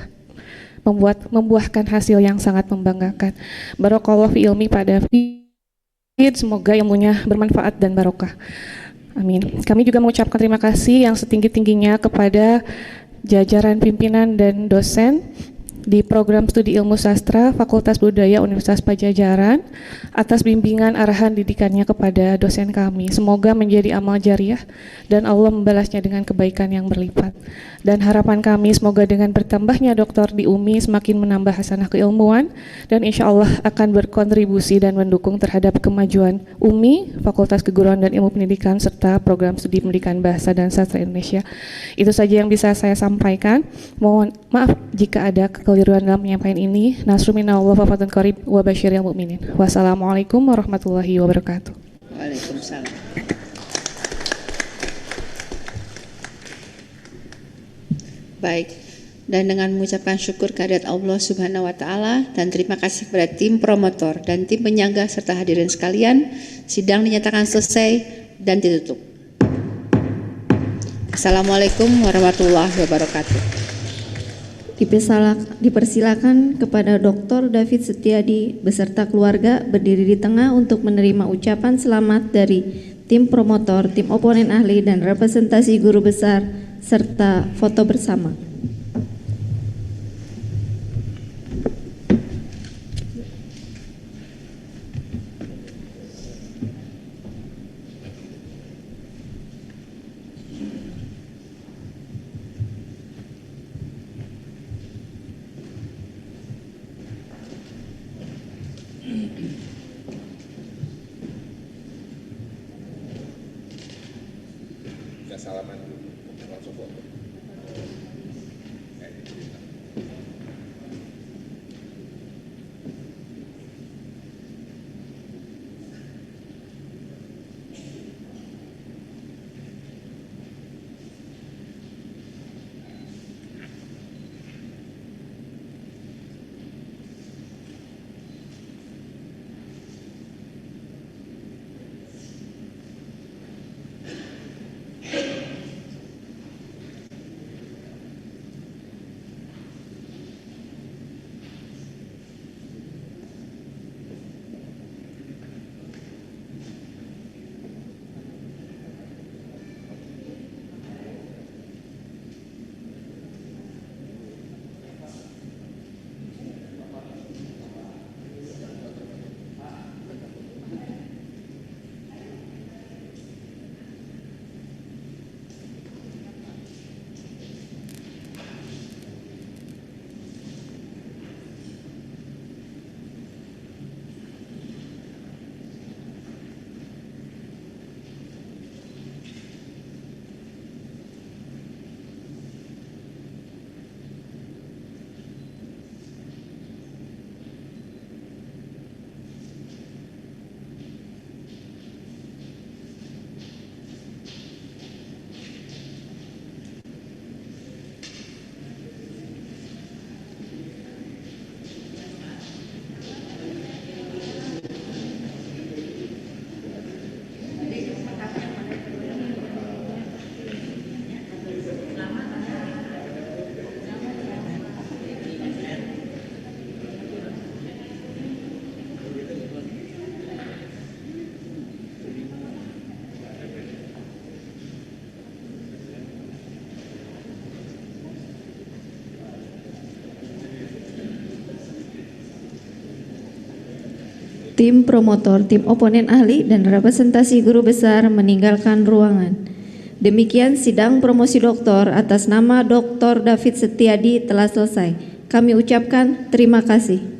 membuahkan hasil yang sangat membanggakan. Barakallahu fi ilmi Pak David, semoga ilmunya bermanfaat dan barokah. Amin. Kami juga mengucapkan terima kasih yang setinggi-tingginya kepada jajaran pimpinan dan dosen di Program Studi Ilmu Sastra Fakultas Budaya Universitas Padjadjaran atas bimbingan arahan didikannya kepada dosen kami. Semoga menjadi amal jariah dan Allah membalasnya dengan kebaikan yang berlipat. Dan harapan kami semoga dengan bertambahnya doktor di UMI semakin menambah hasanah keilmuan dan insya Allah akan berkontribusi dan mendukung terhadap kemajuan UMI, Fakultas Keguruan dan Ilmu Pendidikan, serta Program Studi Pendidikan Bahasa dan Sastra Indonesia. Itu saja yang bisa saya sampaikan. Mohon maaf jika ada kekeliruan Ridwan dalam penyampaian ini. Nasrun minallah wa fatun qarib wa basyiril mu'minin. Wassalamualaikum warahmatullahi wabarakatuh. Waalaikumsalam. Baik, dan dengan mengucapkan syukur kehadirat Allah Subhanahu wa taala dan terima kasih kepada tim promotor dan tim penyangga serta hadirin sekalian, sidang dinyatakan selesai dan ditutup. Assalamualaikum warahmatullahi wabarakatuh. Dipersilakan kepada Dr. David Setiadi beserta keluarga berdiri di tengah untuk menerima ucapan selamat dari tim promotor, tim oponen ahli, dan representasi guru besar, serta foto bersama. Nggak salaman dulu, langsung foto. Tim promotor, tim oponen ahli, dan representasi guru besar meninggalkan ruangan. Demikian sidang promosi doktor atas nama Dr. David Setiadi telah selesai. Kami ucapkan terima kasih.